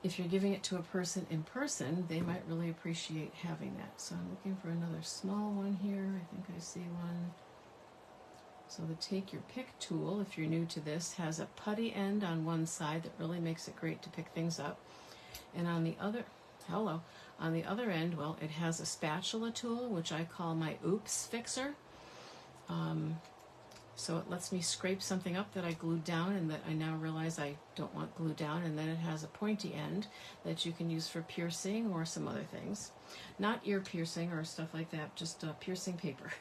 A: if you're giving it to a person in person, they might really appreciate having that. So I'm looking for another small one here. I think I see one. So the Take Your Pick tool, if you're new to this, has a putty end on one side that really makes it great to pick things up. And on the other, on the other end, well, it has a spatula tool, which I call my oops fixer. So it lets me scrape something up that I glued down and that I now realize I don't want glued down. And then it has a pointy end that you can use for piercing or some other things. Not ear piercing or stuff like that, just piercing paper.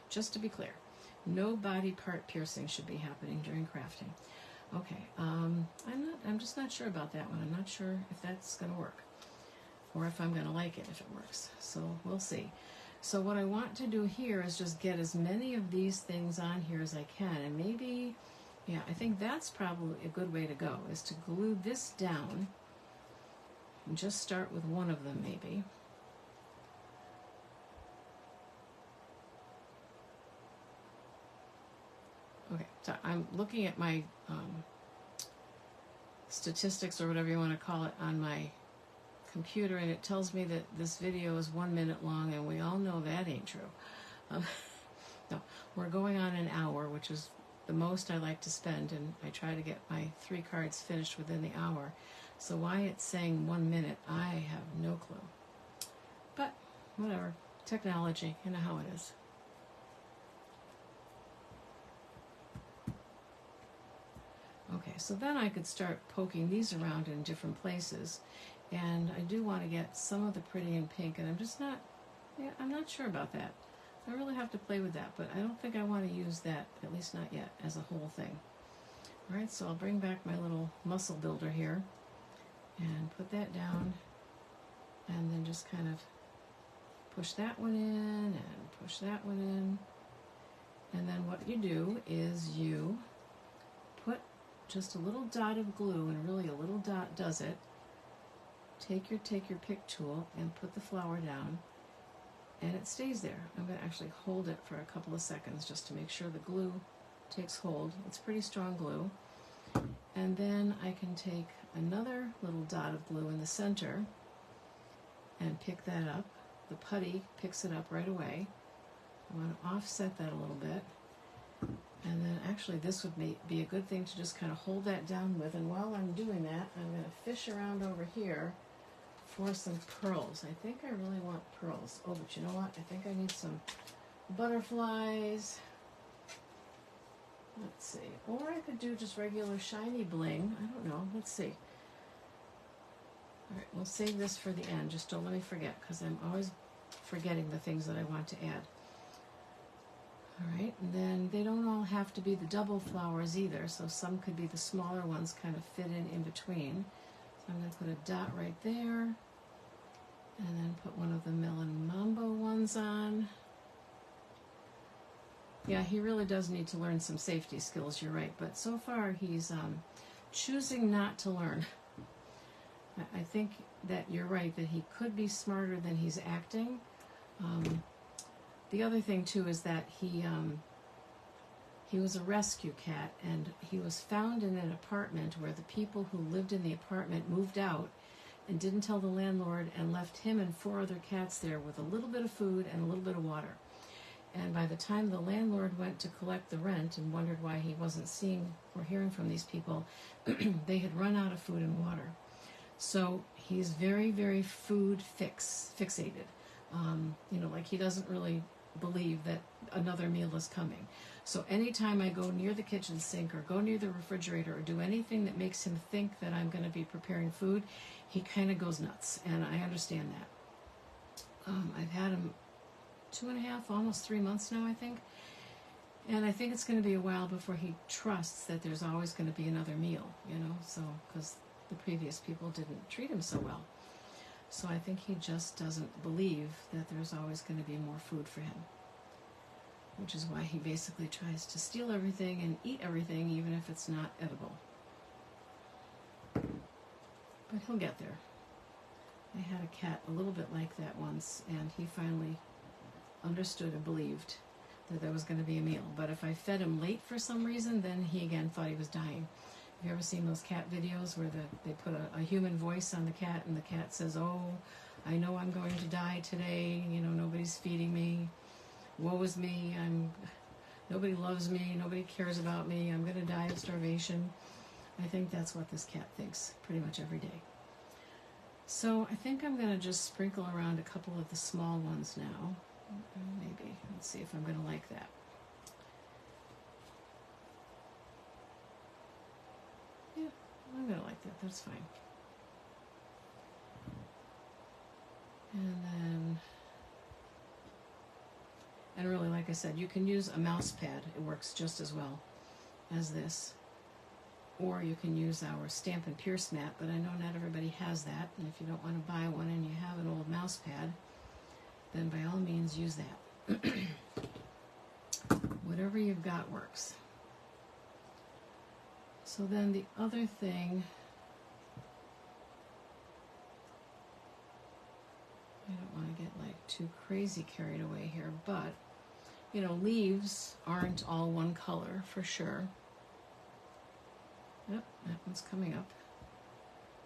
A: Just to be clear. No body part piercing should be happening during crafting. Okay, I'm just not sure about that one. I'm not sure if that's going to work or if I'm going to like it if it works. So we'll see. So what I want to do here is just get as many of these things on here as I can. And maybe, yeah, I think that's probably a good way to go, is to glue this down and just start with one of them maybe. Okay, so I'm looking at my statistics or whatever you want to call it on my computer, and it tells me that this video is 1 minute long, and we all know that ain't true. No, we're going on an hour, which is the most I like to spend, and I try to get my 3 cards finished within the hour. So why it's saying 1 minute, I have no clue. But whatever, technology, you know how it is. so then I could start poking these around in different places. And I do want to get some of the pretty in pink, and I'm just not, yeah, I'm not sure about that. I really have to play with that, but I don't think I want to use that, at least not yet, as a whole thing. Alright, so I'll bring back my little muscle builder here and put that down, and then just kind of push that one in and push that one in. And then what you do is you put just a little dot of glue, and really a little dot does it. Take your pick tool and put the flower down, and it stays there. I'm going to actually hold it for a couple of seconds just to make sure the glue takes hold. It's pretty strong glue. And then I can take another little dot of glue in the center and pick that up. The putty picks it up right away. I want to offset that a little bit. And then actually this would be a good thing to just kind of hold that down with. And while I'm doing that, I'm going to fish around over here for some pearls. I think I really want pearls. Oh, but you know what? I think I need some butterflies. Let's see. Or I could do just regular shiny bling. I don't know. Let's see. Alright, we'll save this for the end. Just don't let me forget, because I'm always forgetting the things that I want to add. Alright, and then they don't all have to be the double flowers either, so some could be the smaller ones kind of fit in between. So I'm going to put a dot right there, and then put one of the Melon Mambo ones on. Yeah, he really does need to learn some safety skills, you're right, but so far he's choosing not to learn. I think that you're right, that he could be smarter than he's acting. The other thing too is that he was a rescue cat, and he was found in an apartment where the people who lived in the apartment moved out and didn't tell the landlord, and left him and 4 other cats there with a little bit of food and a little bit of water. And by the time the landlord went to collect the rent and wondered why he wasn't seeing or hearing from these people, they had run out of food and water. So he's very, very food fixated. You know, like he doesn't really believe that another meal is coming. So anytime I go near the kitchen sink or go near the refrigerator or do anything that makes him think that I'm going to be preparing food, he kind of goes nuts, and I understand that. I've had him 2.5, almost 3 months now, I think. And I think it's going to be a while before he trusts that there's always going to be another meal, you know, so, because the previous people didn't treat him so well. So I think he just doesn't believe that there's always going to be more food for him, which is why he basically tries to steal everything and eat everything, even if it's not edible. But he'll get there. I had a cat a little bit like that once, and he finally understood and believed that there was going to be a meal. But if I fed him late for some reason, then he again thought he was dying. Have you ever seen those cat videos where they put a human voice on the cat, and the cat says, "Oh, I know I'm going to die today, you know, nobody's feeding me, woe is me, nobody loves me, nobody cares about me, I'm going to die of starvation." I think that's what this cat thinks pretty much every day. So I think I'm going to just sprinkle around a couple of the small ones now. Maybe. Let's see if I'm going to like that. Yeah, I'm going to like that. That's fine. And really, like I said, you can use a mouse pad. It works just as well as this. Or you can use our Stampin' Pierce mat, but I know not everybody has that. And if you don't want to buy one and you have an old mouse pad, then by all means use that. Whatever you've got works. So then the other thing, I don't want to get like too crazy carried away here, but you know, leaves aren't all one color for sure. Yep, that one's coming up.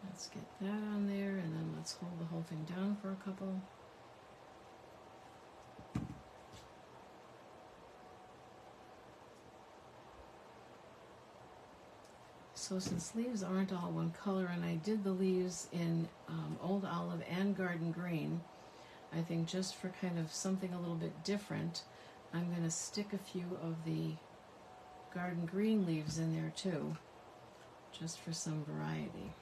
A: Let's get that on there, and then let's hold the whole thing down for a couple. So since leaves aren't all one color, and I did the leaves in Old Olive and Garden Green, I think just for kind of something a little bit different, I'm going to stick a few of the Garden Green leaves in there too. just for some variety.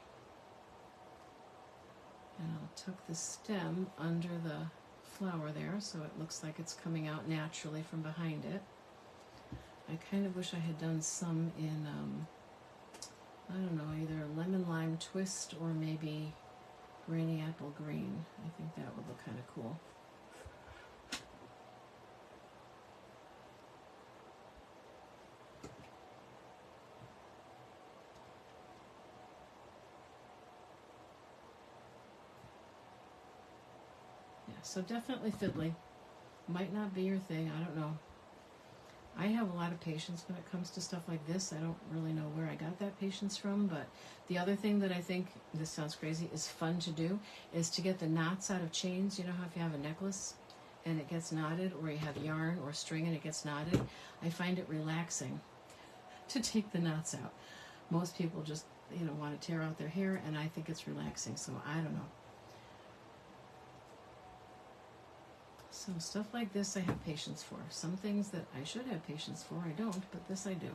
A: And I'll tuck the stem under the flower there so it looks like it's coming out naturally from behind it. I kind of wish I had done some in, I don't know, either lemon lime twist or maybe granny apple green. I think that would look kind of cool. Yeah, so definitely fiddly. Might not be your thing, I don't know. I have a lot of patience when it comes to stuff like this. I don't really know where I got that patience from, but the other thing that I think, this sounds crazy, is fun to do is to get the knots out of chains. You know how if you have a necklace and it gets knotted, or you have yarn or string and it gets knotted, I find it relaxing to take the knots out. Most people just, want to tear out their hair, and I think it's relaxing, so I don't know. So stuff like this I have patience for. Some things that I should have patience for, I don't, but this I do.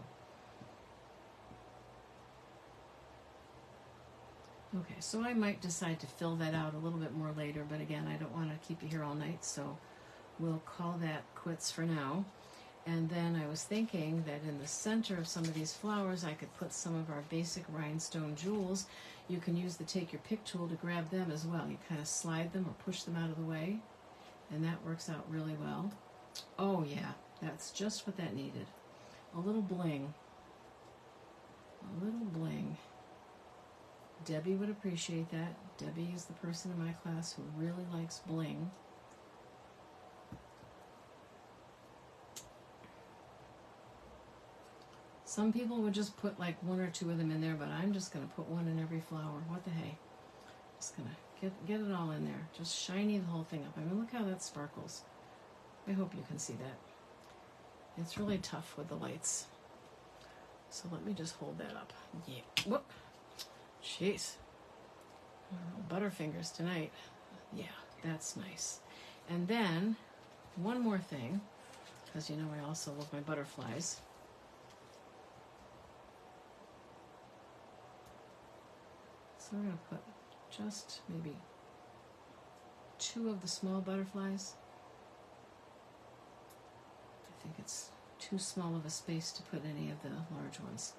A: Okay, so I might decide to fill that out a little bit more later, but again, I don't want to keep you here all night, so we'll call that quits for now. And then I was thinking that in the center of some of these flowers, I could put some of our basic rhinestone jewels. You can use the take your pick tool to grab them as well. You kind of slide them or push them out of the way. And that works out really well. Oh yeah, that's just what that needed. A little bling. A little bling. Debbie would appreciate that. Debbie is the person in my class who really likes bling. Some people would just put like one or two of them in there, but I'm just going to put one in every flower. What the hey? Just going to get it all in there. Just shiny the whole thing up. I mean, look how that sparkles. I hope you can see that. It's really tough with the lights. So let me just hold that up. Yeah. Whoop. Jeez. Butterfingers tonight. Yeah, that's nice. And then, one more thing, because I also love my butterflies. So we're going to put just maybe 2 of the small butterflies. I think it's too small of a space to put any of the large ones.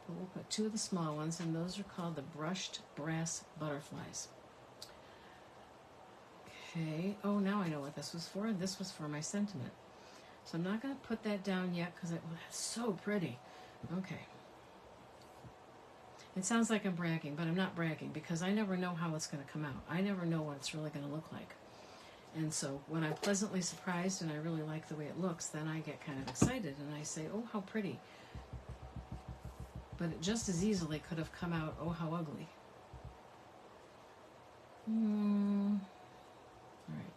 A: But we'll put 2 of the small ones, and those are called the brushed brass butterflies. Okay, oh, now I know what this was for. This was for my sentiment. So I'm not going to put that down yet because it's so pretty. Okay. It sounds like I'm bragging, but I'm not bragging because I never know how it's going to come out. I never know what it's really going to look like. And so when I'm pleasantly surprised and I really like the way it looks, then I get kind of excited and I say, oh, how pretty. But it just as easily could have come out, oh, how ugly. All right.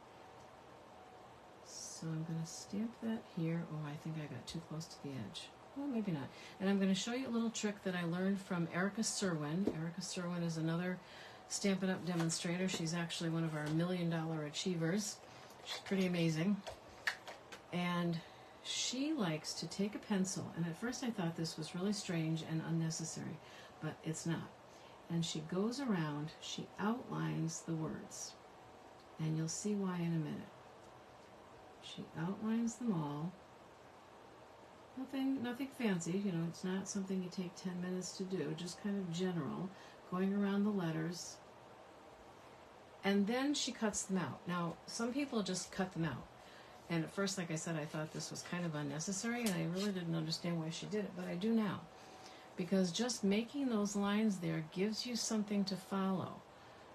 A: So I'm going to stamp that here. Oh, I think I got too close to the edge. Well, maybe not. And I'm going to show you a little trick that I learned from Erica Serwin. Erica Serwin is another Stampin' Up! Demonstrator. She's actually one of our $1 million achievers. She's pretty amazing. And she likes to take a pencil, and at first I thought this was really strange and unnecessary, but it's not. And she goes around, she outlines the words, and you'll see why in a minute. She outlines them all. Nothing fancy, it's not something you take 10 minutes to do, just kind of general, going around the letters. And then she cuts them out. Now, some people just cut them out. And at first, like I said, I thought this was kind of unnecessary, and I really didn't understand why she did it, but I do now. Because just making those lines there gives you something to follow.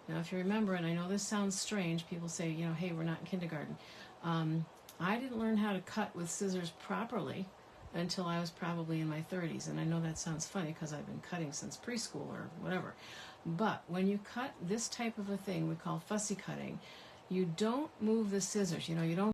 A: Now, if you remember, and I know this sounds strange, people say, hey, we're not in kindergarten. I didn't learn how to cut with scissors properly until I was probably in my 30s. And I know that sounds funny because I've been cutting since preschool or whatever. But when you cut this type of a thing we call fussy cutting, you don't move the scissors. You don't